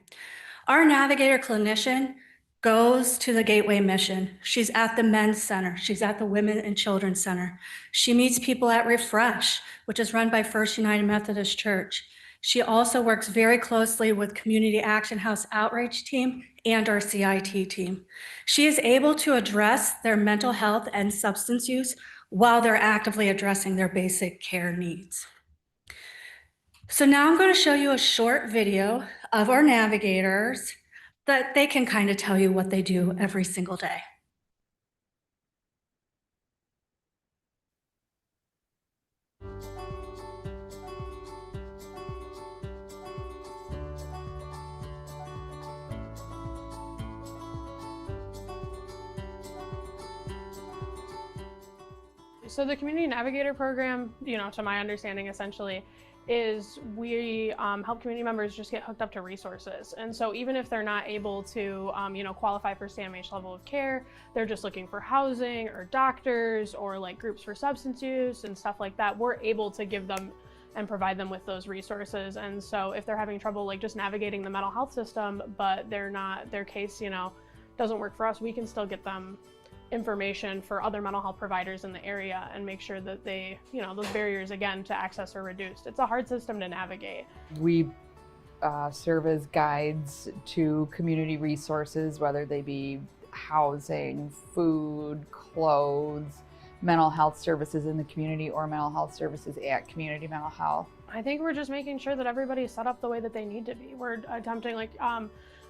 Our navigator clinician goes to the Gateway Mission. She's at the Men's Center. She's at the Women and Children's Center. She meets people at Refresh, which is run by First United Methodist Church. She also works very closely with Community Action House Outreach Team and our CIT team. She is able to address their mental health and substance use while they're actively addressing their basic care needs. So now I'm going to show you a short video of our navigators that they can kind of tell you what they do every single day. So the Community Navigator program, to my understanding, essentially, is we help community members just get hooked up to resources. And so even if they're not able to, qualify for CMH level of care, they're just looking for housing or doctors or like groups for substance use and stuff like that, we're able to give them and provide them with those resources. And so if they're having trouble like just navigating the mental health system, but their case, doesn't work for us, we can still get them information for other mental health providers in the area and make sure that they, those barriers again to access are reduced. It's a hard system to navigate. We serve as guides to community resources, whether they be housing, food, clothes, mental health services in the community, or mental health services at community mental health. I think we're just making sure that everybody's set up the way that they need to be. We're attempting,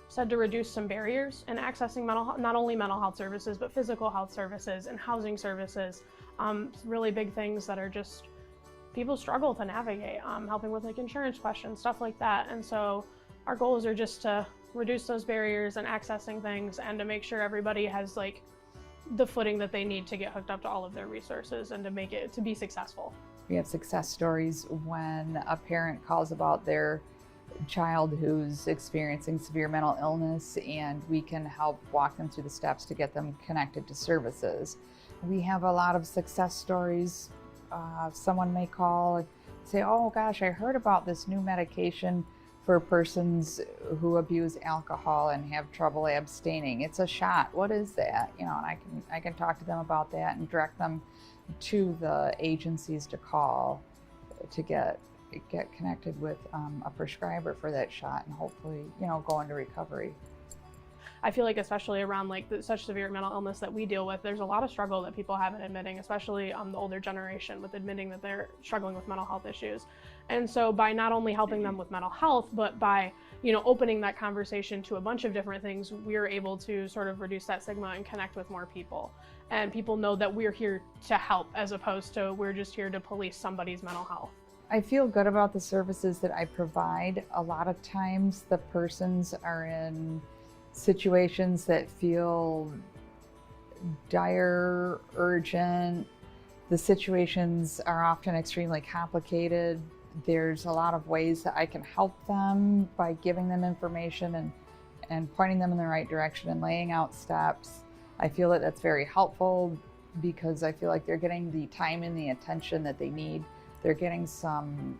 said, to reduce some barriers in accessing not only mental health services, but physical health services and housing services. Really big things that are just, people struggle to navigate, helping with like insurance questions, stuff like that. And so our goals are just to reduce those barriers and accessing things and to make sure everybody has like the footing that they need to get hooked up to all of their resources and to make it to be successful. We have success stories when a parent calls about their child who's experiencing severe mental illness, and we can help walk them through the steps to get them connected to services. We have a lot of success stories. Someone may call and say, oh gosh, I heard about this new medication for persons who abuse alcohol and have trouble abstaining. It's a shot. What is that? And I can talk to them about that and direct them to the agencies to call to get connected with a prescriber for that shot and hopefully, go into recovery. I feel like especially around like such severe mental illness that we deal with, there's a lot of struggle that people have in admitting, especially the older generation, with admitting that they're struggling with mental health issues. And so by not only helping them with mental health, but by, opening that conversation to a bunch of different things, we're able to sort of reduce that stigma and connect with more people. And people know that we're here to help as opposed to we're just here to police somebody's mental health. I feel good about the services that I provide. A lot of times the persons are in situations that feel dire, urgent. The situations are often extremely complicated. There's a lot of ways that I can help them by giving them information and pointing them in the right direction and laying out steps. I feel that that's very helpful because I feel like they're getting the time and the attention that they need. They're getting some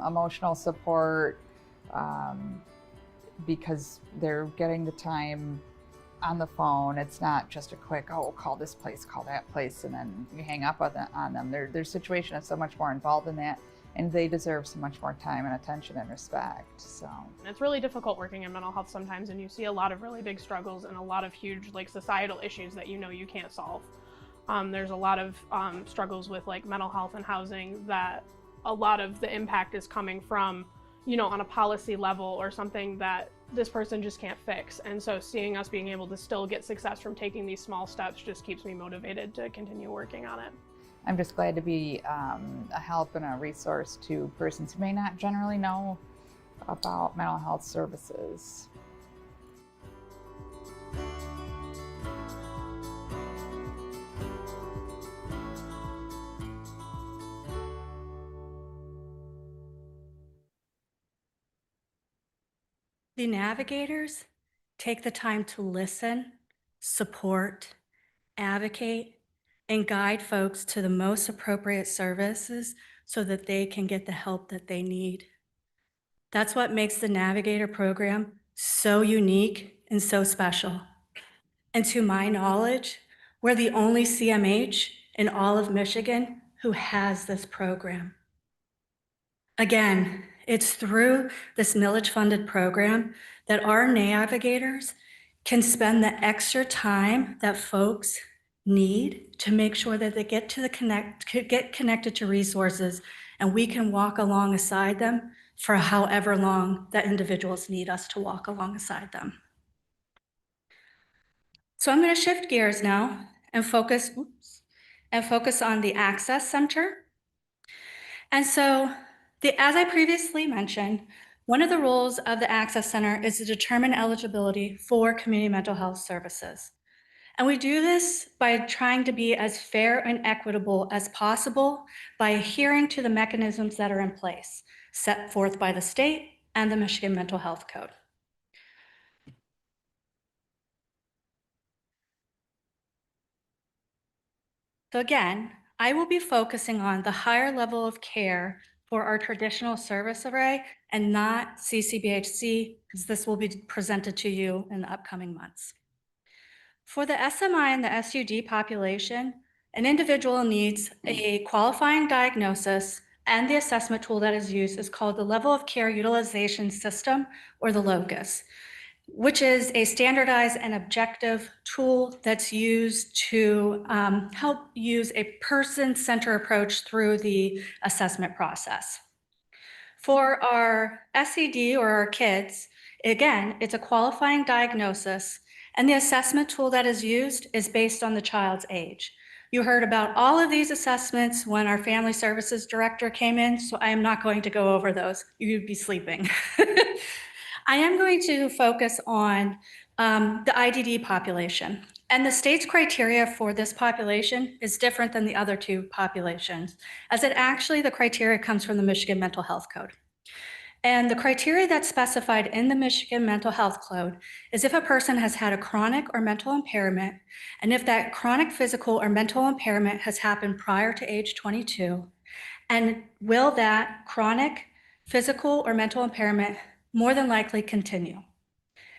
emotional support because they're getting the time on the phone. It's not just a quick, oh, call this place, call that place, and then you hang up on them. Their situation is so much more involved in that, and they deserve so much more time and attention and respect. So it's really difficult working in mental health sometimes, and you see a lot of really big struggles and a lot of huge like societal issues that you can't solve. There's a lot of struggles with like mental health and housing that a lot of the impact is coming from, on a policy level or something that this person just can't fix. And so seeing us being able to still get success from taking these small steps just keeps me motivated to continue working on it. I'm just glad to be a help and a resource to persons who may not generally know about mental health services. The navigators take the time to listen, support, advocate, and guide folks to the most appropriate services so that they can get the help that they need. That's what makes the Navigator program so unique and so special. And to my knowledge, we're the only CMH in all of Michigan who has this program. Again, it's through this millage-funded program that our navigators can spend the extra time that folks need to make sure that they get connected to resources, and we can walk alongside them for however long that individuals need us to walk alongside them. So I'm going to shift gears now and focus on the Access Center. And so, as I previously mentioned, one of the roles of the Access Center is to determine eligibility for community mental health services. And we do this by trying to be as fair and equitable as possible by adhering to the mechanisms that are in place, set forth by the state and the Michigan Mental Health Code. So again, I will be focusing on the higher level of care for our traditional service array and not CCBHC, because this will be presented to you in the upcoming months. For the SMI and the SUD population, an individual needs a qualifying diagnosis, and the assessment tool that is used is called the Level of Care Utilization System, or the LOCUS, which is a standardized and objective tool that's used to help use a person-centered approach through the assessment process. For our SED or our kids, again, it's a qualifying diagnosis, and the assessment tool that is used is based on the child's age. You heard about all of these assessments when our family services director came in, so I am not going to go over those. You'd be sleeping. I am going to focus on the IDD population. And the state's criteria for this population is different than the other two populations, as the criteria comes from the Michigan Mental Health Code. And the criteria that's specified in the Michigan Mental Health Code is if a person has had a chronic or mental impairment, and if that chronic physical or mental impairment has happened prior to age 22, and will that chronic physical or mental impairment more than likely continue?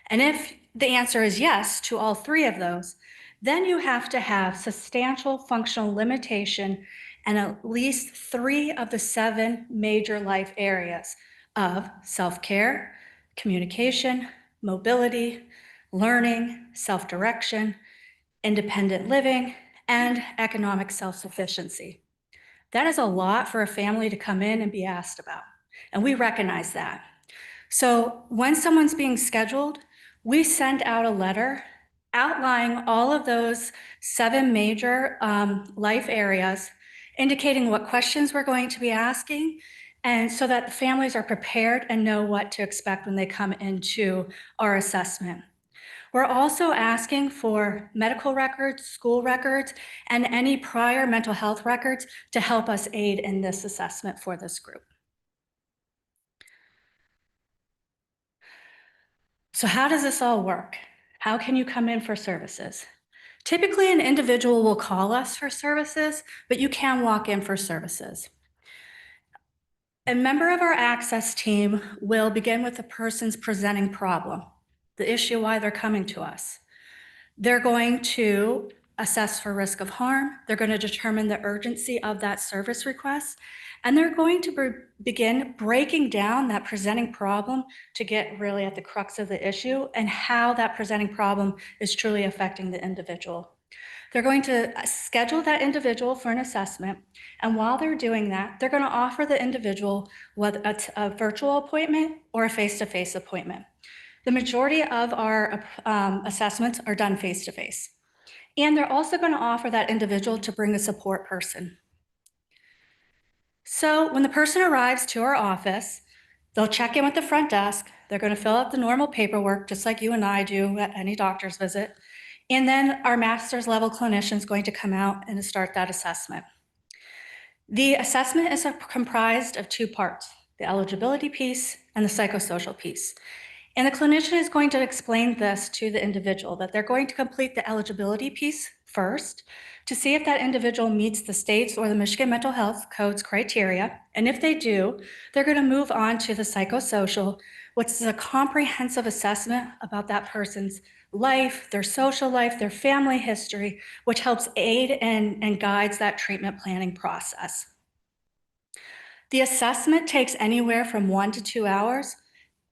And if the answer is yes to all three of those, then you have to have substantial functional limitation in at least 3 of the 7 major life areas of self-care, communication, mobility, learning, self-direction, independent living, and economic self-sufficiency. That is a lot for a family to come in and be asked about, and we recognize that. So when someone's being scheduled, we send out a letter outlining all of those 7 major life areas, indicating what questions we're going to be asking, and so that the families are prepared and know what to expect when they come into our assessment. We're also asking for medical records, school records, and any prior mental health records to help us aid in this assessment for this group. So how does this all work? How can you come in for services? Typically, an individual will call us for services, but you can walk in for services. A member of our access team will begin with the person's presenting problem, the issue why they're coming to us. They're going to assess for risk of harm. They're going to determine the urgency of that service request, and they're going to begin breaking down that presenting problem to get really at the crux of the issue and how that presenting problem is truly affecting the individual. They're going to schedule that individual for an assessment, and while they're doing that, they're going to offer the individual whether a virtual appointment or a face-to-face appointment. The majority of our assessments are done face-to-face. And they're also going to offer that individual to bring a support person. So when the person arrives to our office, they'll check in with the front desk. They're going to fill out the normal paperwork, just like you and I do at any doctor's visit. And then our master's level clinician is going to come out and start that assessment. The assessment is comprised of 2 parts, the eligibility piece and the psychosocial piece. And the clinician is going to explain this to the individual, that they're going to complete the eligibility piece first to see if that individual meets the state's or the Michigan Mental Health Code's criteria. And if they do, they're going to move on to the psychosocial, which is a comprehensive assessment about that person's life, their social life, their family history, which helps aid and guides that treatment planning process. The assessment takes anywhere from 1 to 2 hours.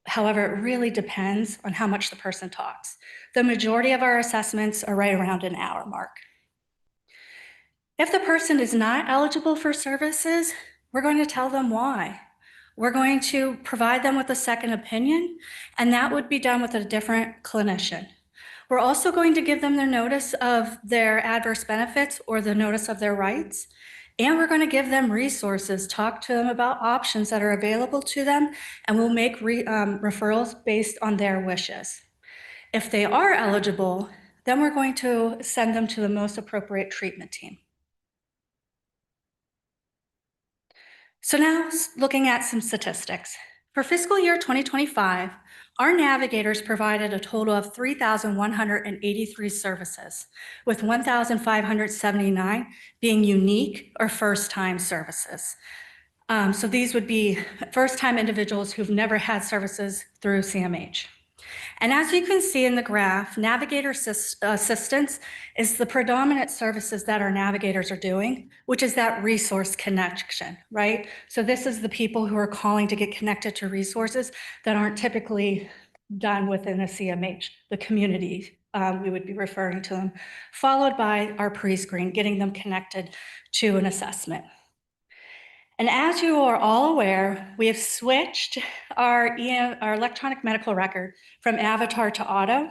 However, it really depends on how much the person talks. The majority of our assessments are right around an hour mark. If the person is not eligible for services, we're going to tell them why. We're going to provide them with a second opinion, and that would be done with a different clinician. We're also going to give them their notice of their adverse benefits or the notice of their rights. And we're going to give them resources, talk to them about options that are available to them, and we'll make referrals based on their wishes. If they are eligible, then we're going to send them to the most appropriate treatment team. So now looking at some statistics. For fiscal year 2025, our navigators provided a total of 3,183 services, with 1,579 being unique or first-time services. So these would be first-time individuals who've never had services through CMH. And as you can see in the graph, navigator assistance is the predominant services that our navigators are doing, which is that resource connection, right? So this is the people who are calling to get connected to resources that aren't typically done within a CMH, the community, we would be referring to them, followed by our pre-screen, getting them connected to an assessment. And as you are all aware, we have switched our electronic medical record from Avatar to Auto.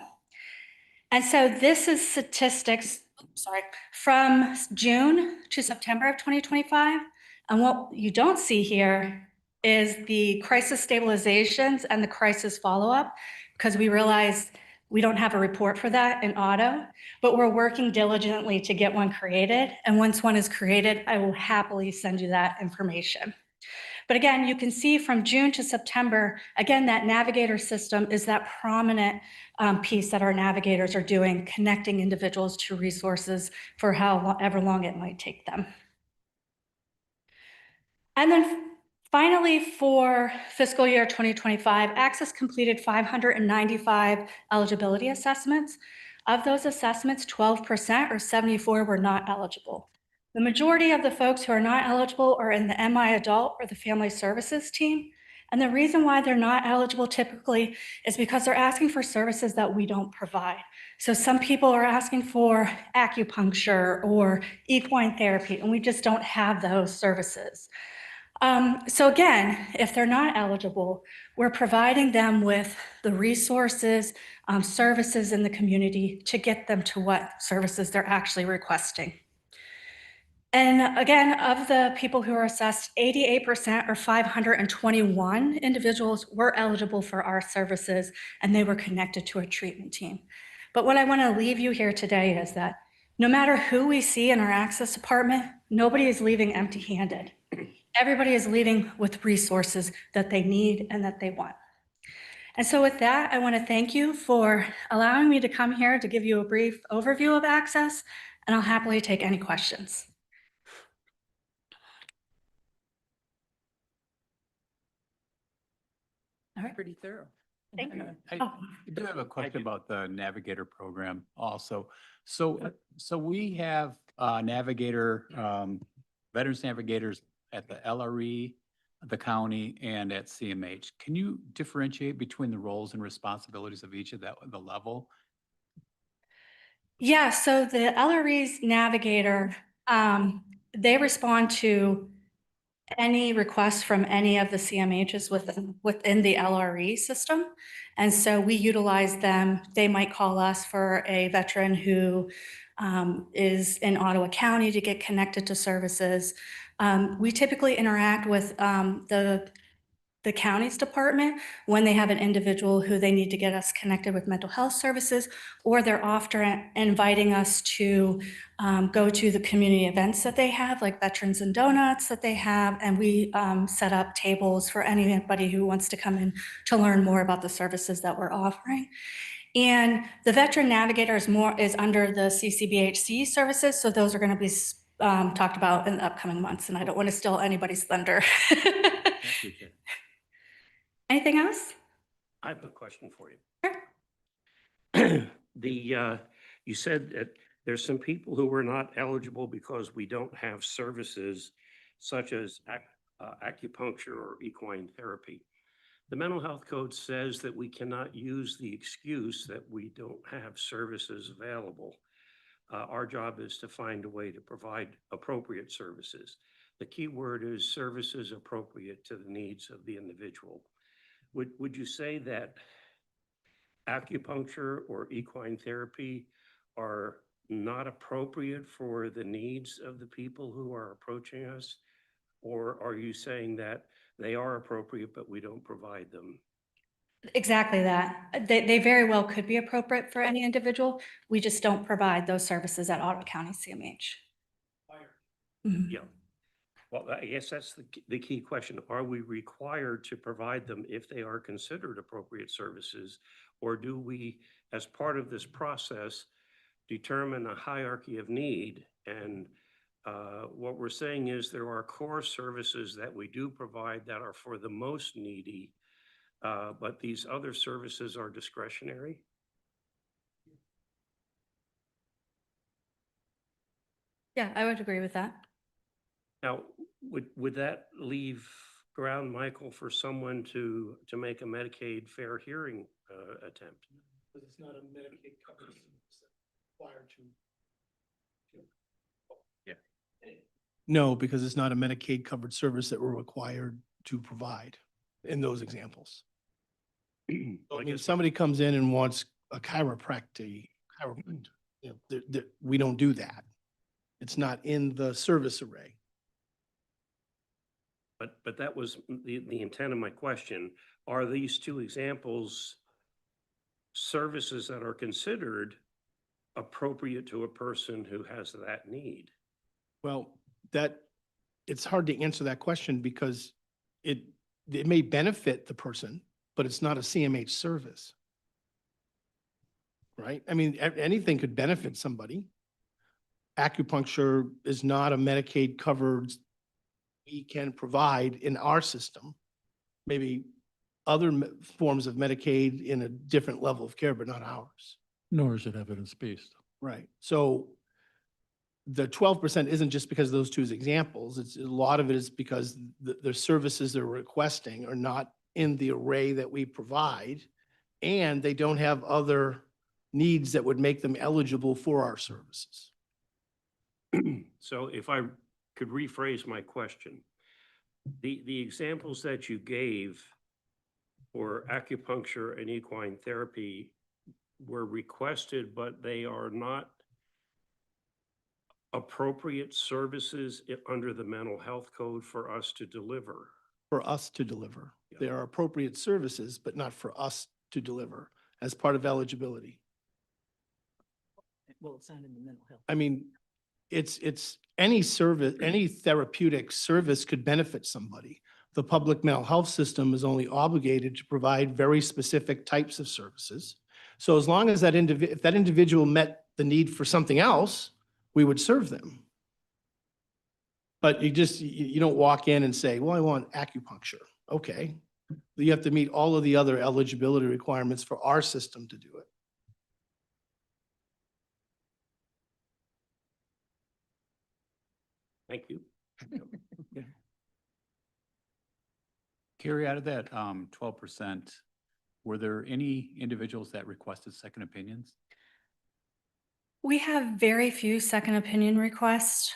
And so this is statistics, from June to September of 2025. And what you don't see here is the crisis stabilizations and the crisis follow-up, because we realized we don't have a report for that in Auto, but we're working diligently to get one created. And once one is created, I will happily send you that information. But again, you can see from June to September, again, that navigator system is that prominent piece that our navigators are doing, connecting individuals to resources for however long it might take them. And then finally, for fiscal year 2025, Access completed 595 eligibility assessments. Of those assessments, 12% or 74 were not eligible. The majority of the folks who are not eligible are in the MI adult or the family services team. And the reason why they're not eligible typically is because they're asking for services that we don't provide. So some people are asking for acupuncture or equine therapy, and we just don't have those services. So again, if they're not eligible, we're providing them with the resources, services in the community to get them to what services they're actually requesting. And again, of the people who are assessed, 88% or 521 individuals were eligible for our services, and they were connected to a treatment team. But what I want to leave you here today is that no matter who we see in our Access department, nobody is leaving empty-handed. Everybody is leaving with resources that they need and that they want. And so with that, I want to thank you for allowing me to come here to give you a brief overview of Access, and I'll happily take any questions. All right. Pretty thorough. Thank you. I Oh. do have a question about the Navigator program also. So we have Navigator, Veterans Navigators at the LRE, the county, and at CMH. Can you differentiate between the roles and responsibilities of each of the level? Yeah, so the LRE's navigator, they respond to any request from any of the CMHs within the LRE system. And so we utilize them. They might call us for a veteran who is in Ottawa County to get connected to services. We typically interact with the the county's department when they have an individual who they need to get us connected with mental health services, or they're often inviting us to go to the community events that they have, like Veterans and Donuts that they have, and we set up tables for anybody who wants to come in to learn more about the services that we're offering. And the Veteran Navigator is under the CCBHC services, so those are going to be talked about in the upcoming months, and I don't want to steal anybody's thunder. Anything else? I have a question for you. Sure. You said that there's some people who are not eligible because we don't have services such as acupuncture or equine therapy. The mental health code says that we cannot use the excuse that we don't have services available. Our job is to find a way to provide appropriate services. The key word is services appropriate to the needs of the individual. Would you say that acupuncture or equine therapy are not appropriate for the needs of the people who are approaching us? Or are you saying that they are appropriate, but we don't provide them? Exactly that. They very well could be appropriate for any individual. We just don't provide those services at Ottawa County CMH. Mhm. Yeah. Well, I guess that's the key question. Are we required to provide them if they are considered appropriate services? Or do we, as part of this process, determine a hierarchy of need? And what we're saying is there are core services that we do provide that are for the most needy, but these other services are discretionary. Yeah, I would agree with that. Now, would that leave ground, Michael, for someone to make a Medicaid fair hearing attempt? Because it's not a Medicaid coverage required to. Yeah. No, because it's not a Medicaid covered service that we're required to provide in those examples. I mean, if somebody comes in and wants a chiropractic, you know, we don't do that. It's not in the service array. But that was the intent of my question. Are these two examples services that are considered appropriate to a person who has that need? Well, it's hard to answer that question because it may benefit the person, but it's not a CMH service. Right? I mean, anything could benefit somebody. Acupuncture is not a Medicaid covered we can provide in our system. Maybe other forms of Medicaid in a different level of care, but not ours. Nor is it evidence-based. Right. So the 12% isn't just because of those two examples. It's a lot of it is because the services they're requesting are not in the array that we provide, and they don't have other needs that would make them eligible for our services. So if I could rephrase my question, the examples that you gave for acupuncture and equine therapy were requested, but they are not appropriate services under the mental health code for us to deliver. For us to deliver. Yeah. They are appropriate services, but not for us to deliver as part of eligibility. Well, it's not in the mental health. I mean, it's any service, any therapeutic service could benefit somebody. The public mental health system is only obligated to provide very specific types of services. So as long as if that individual met the need for something else, we would serve them. But you don't walk in and say, well, I want acupuncture. Okay. You have to meet all of the other eligibility requirements for our system to do it. Thank you. Carrie, out of that 12%, were there any individuals that requested second opinions? We have very few second opinion requests.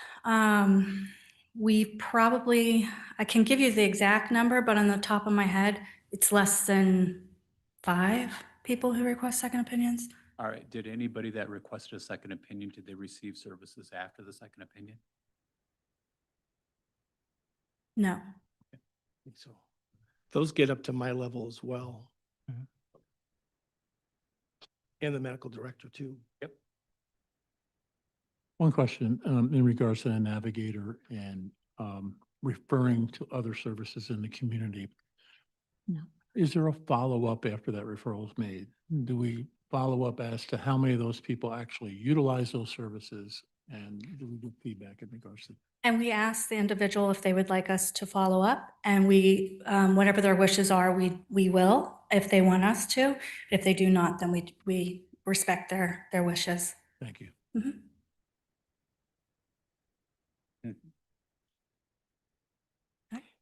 We probably, I can give you the exact number, but on the top of my head, it's less than 5 people who request second opinions. All right, did anybody that requested a second opinion, did they receive services after the second opinion? No. So Those get up to my level as well. Mhm. And the medical director too. Yep. One question in regards to the navigator and referring to other services in the community. No. Is there a follow-up after that referral is made? Do we follow up as to how many of those people actually utilize those services? And do we get feedback in regards to? And we ask the individual if they would like us to follow up, and we, whatever their wishes are, we will, if they want us to. If they do not, then we respect their wishes. Thank you. Mhm.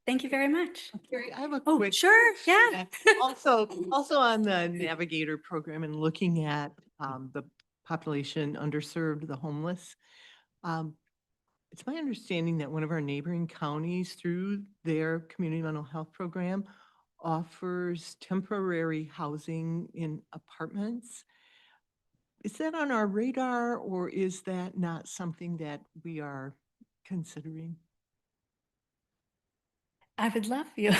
Thank you very much. Carrie, I have a Oh, quick. sure, yeah. Also on the Navigator program and looking at the population underserved, the homeless. It's my understanding that one of our neighboring counties through their community mental health program offers temporary housing in apartments. Is that on our radar or is that not something that we are considering? I would love you.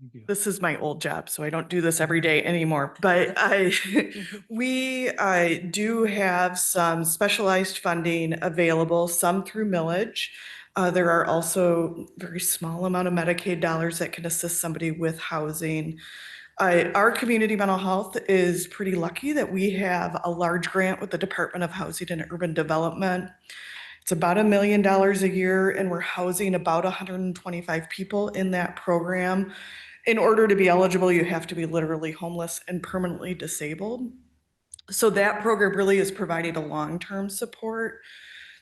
Thank you. This is my old job, so I don't do this every day anymore. But we do have some specialized funding available, some through millage. There are also very small amount of Medicaid dollars that can assist somebody with housing. Our community mental health is pretty lucky that we have a large grant with the Department of Housing and Urban Development. It's about $1 million a year, and we're housing about 125 people in that program. In order to be eligible, you have to be literally homeless and permanently disabled. So that program really is providing a long-term support.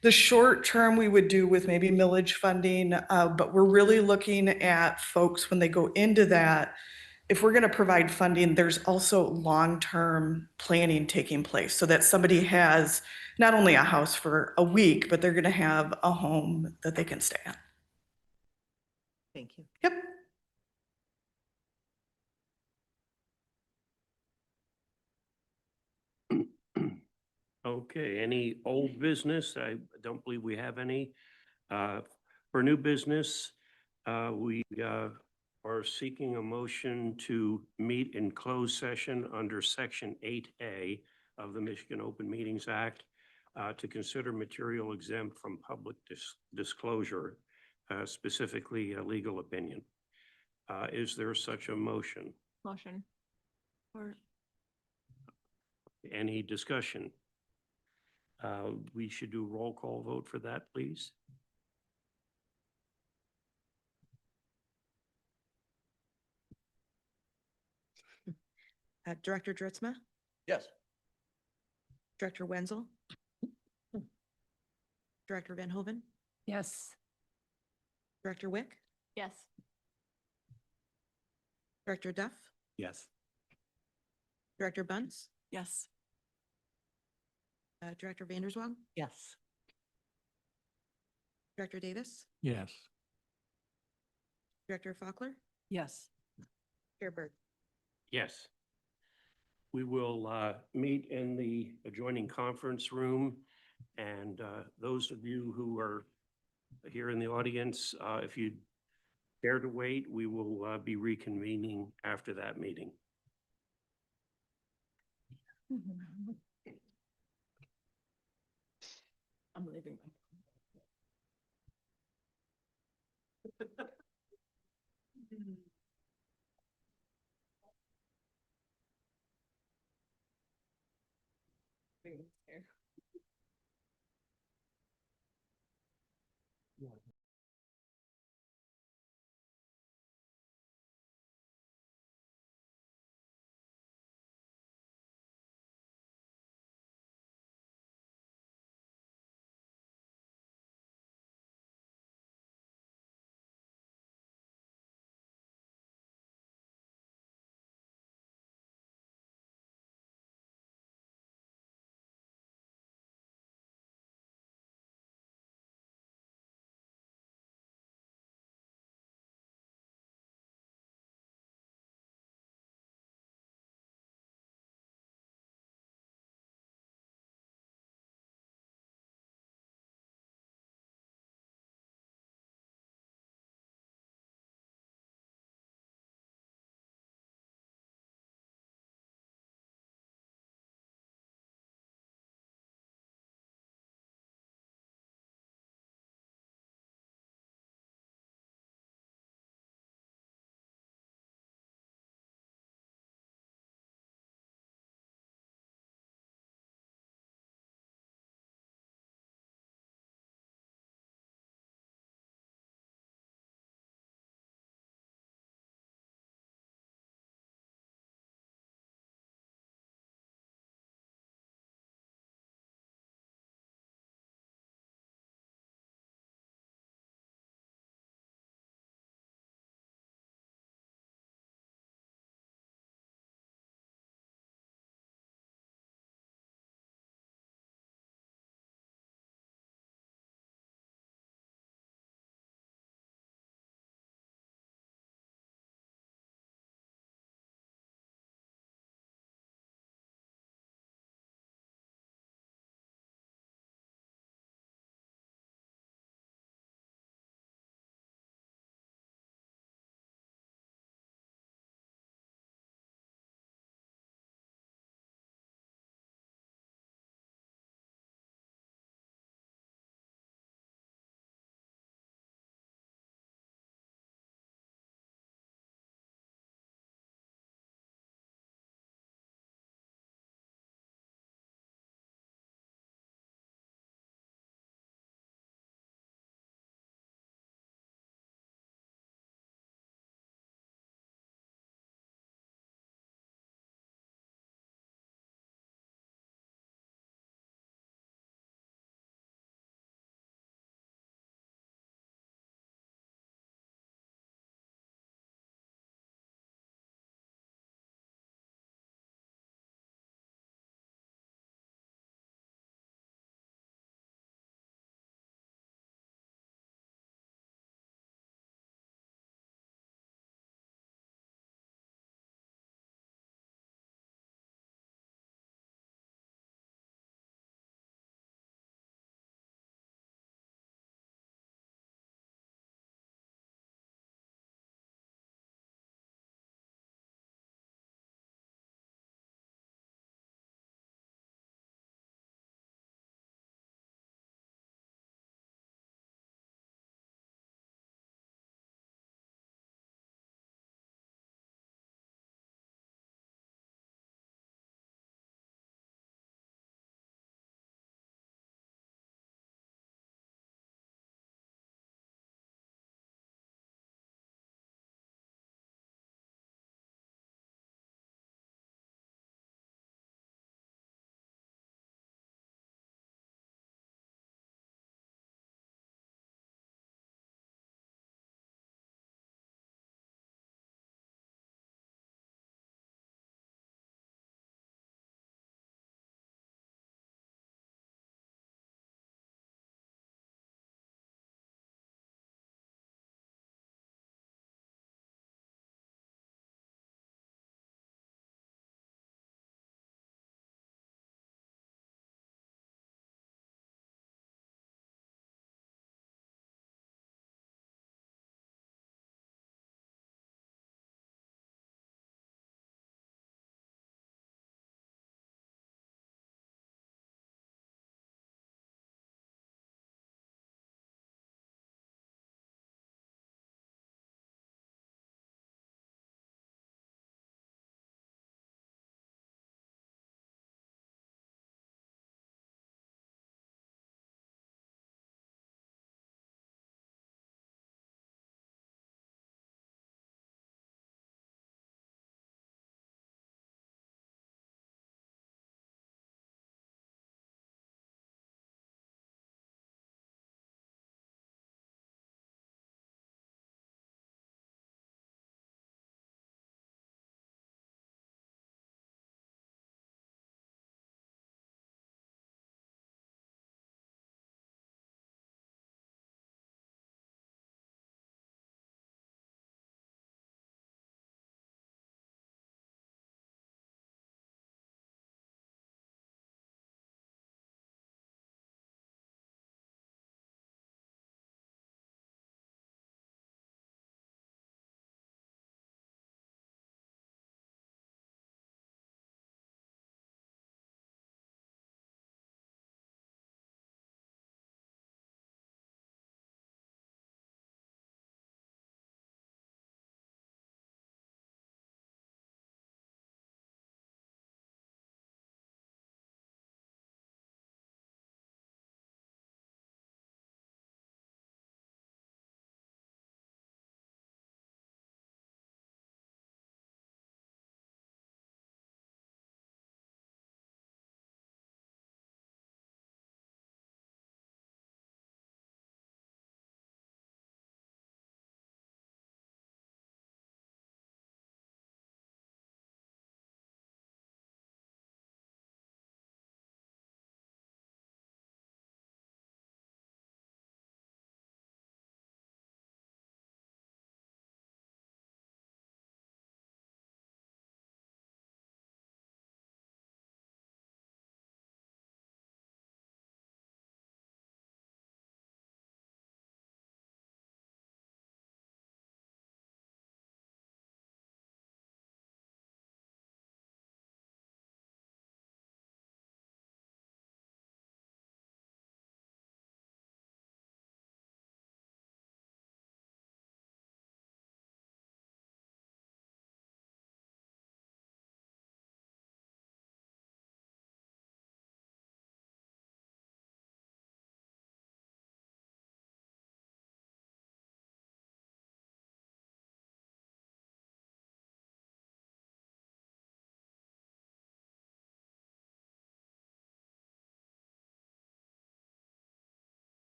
The short term we would do with maybe millage funding, but we're really looking at folks when they go into that. If we're going to provide funding, there's also long-term planning taking place so that somebody has not only a house for a week, but they're going to have a home that they can stay at. Thank you. Yep. Okay, any old business? I don't believe we have any. For new business, we are seeking a motion to meet in closed session under Section 8A of the Michigan Open Meetings Act to consider material exempt from public disclosure, specifically a legal opinion. Is there such a motion? Motion. Or Any discussion? We should do a roll call vote for that, please. Director Dritzma, Yes. Director Wenzel, Director Van Hoven, Yes. Director Wick, yes. Director Duff, Yes. Director Bunce, Yes. Director Vanderswag, Yes. Director Davis, Yes. Director Faulkner, Yes. Chair Berg. Yes. We will meet in the adjoining conference room. And those of you who are here in the audience, if you dare to wait, we will be reconvening after that meeting. I'm leaving.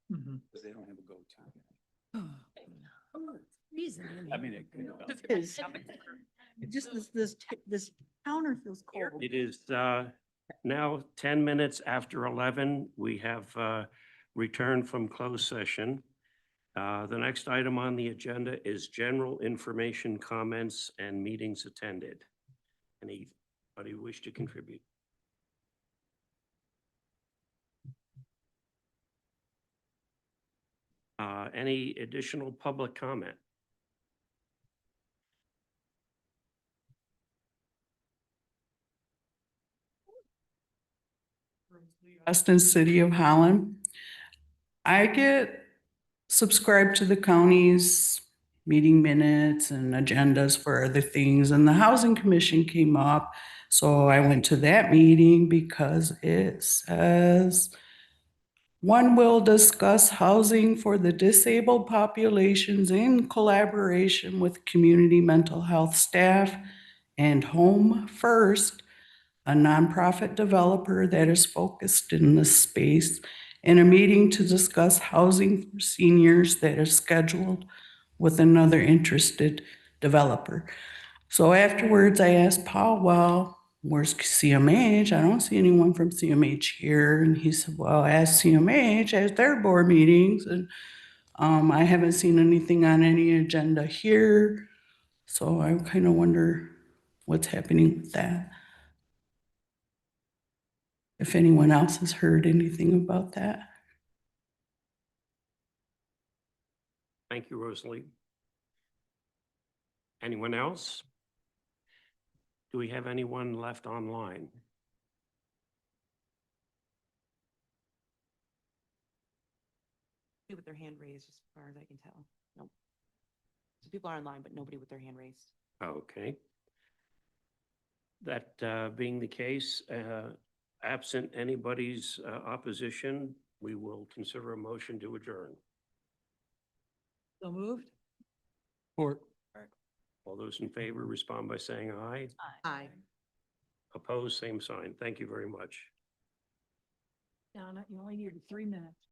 Because they don't have a go-to. I mean, This counter feels cold. It is now 10 minutes after 11. We have returned from closed session. The next item on the agenda is general information, comments, and meetings attended. Anybody wish to contribute? Any additional public comment? Austin, City of Holland. I get subscribed to the county's meeting minutes and agendas for other things, and the Housing Commission came up. So I went to that meeting because it says one will discuss housing for the disabled populations in collaboration with community mental health staff and Home First, a nonprofit developer that is focused in this space, in a meeting to discuss housing for seniors that is scheduled with another interested developer. So afterwards, I asked Paul, well, where's CMH? I don't see anyone from CMH here. And he said, well, ask CMH at their board meetings. And I haven't seen anything on any agenda here. So I kind of wonder what's happening with that. If anyone else has heard anything about that. Thank you, Rosalie. Anyone else? Do we have anyone left online? With their hand raised, as far as I can tell. Nope. So people are online, but nobody with their hand raised. Okay. That being the case, absent anybody's opposition, we will consider a motion to adjourn. So moved? Or All those in favor respond by saying aye. Aye. Opposed, same sign. Thank you very much. Donna, you only needed 3 minutes.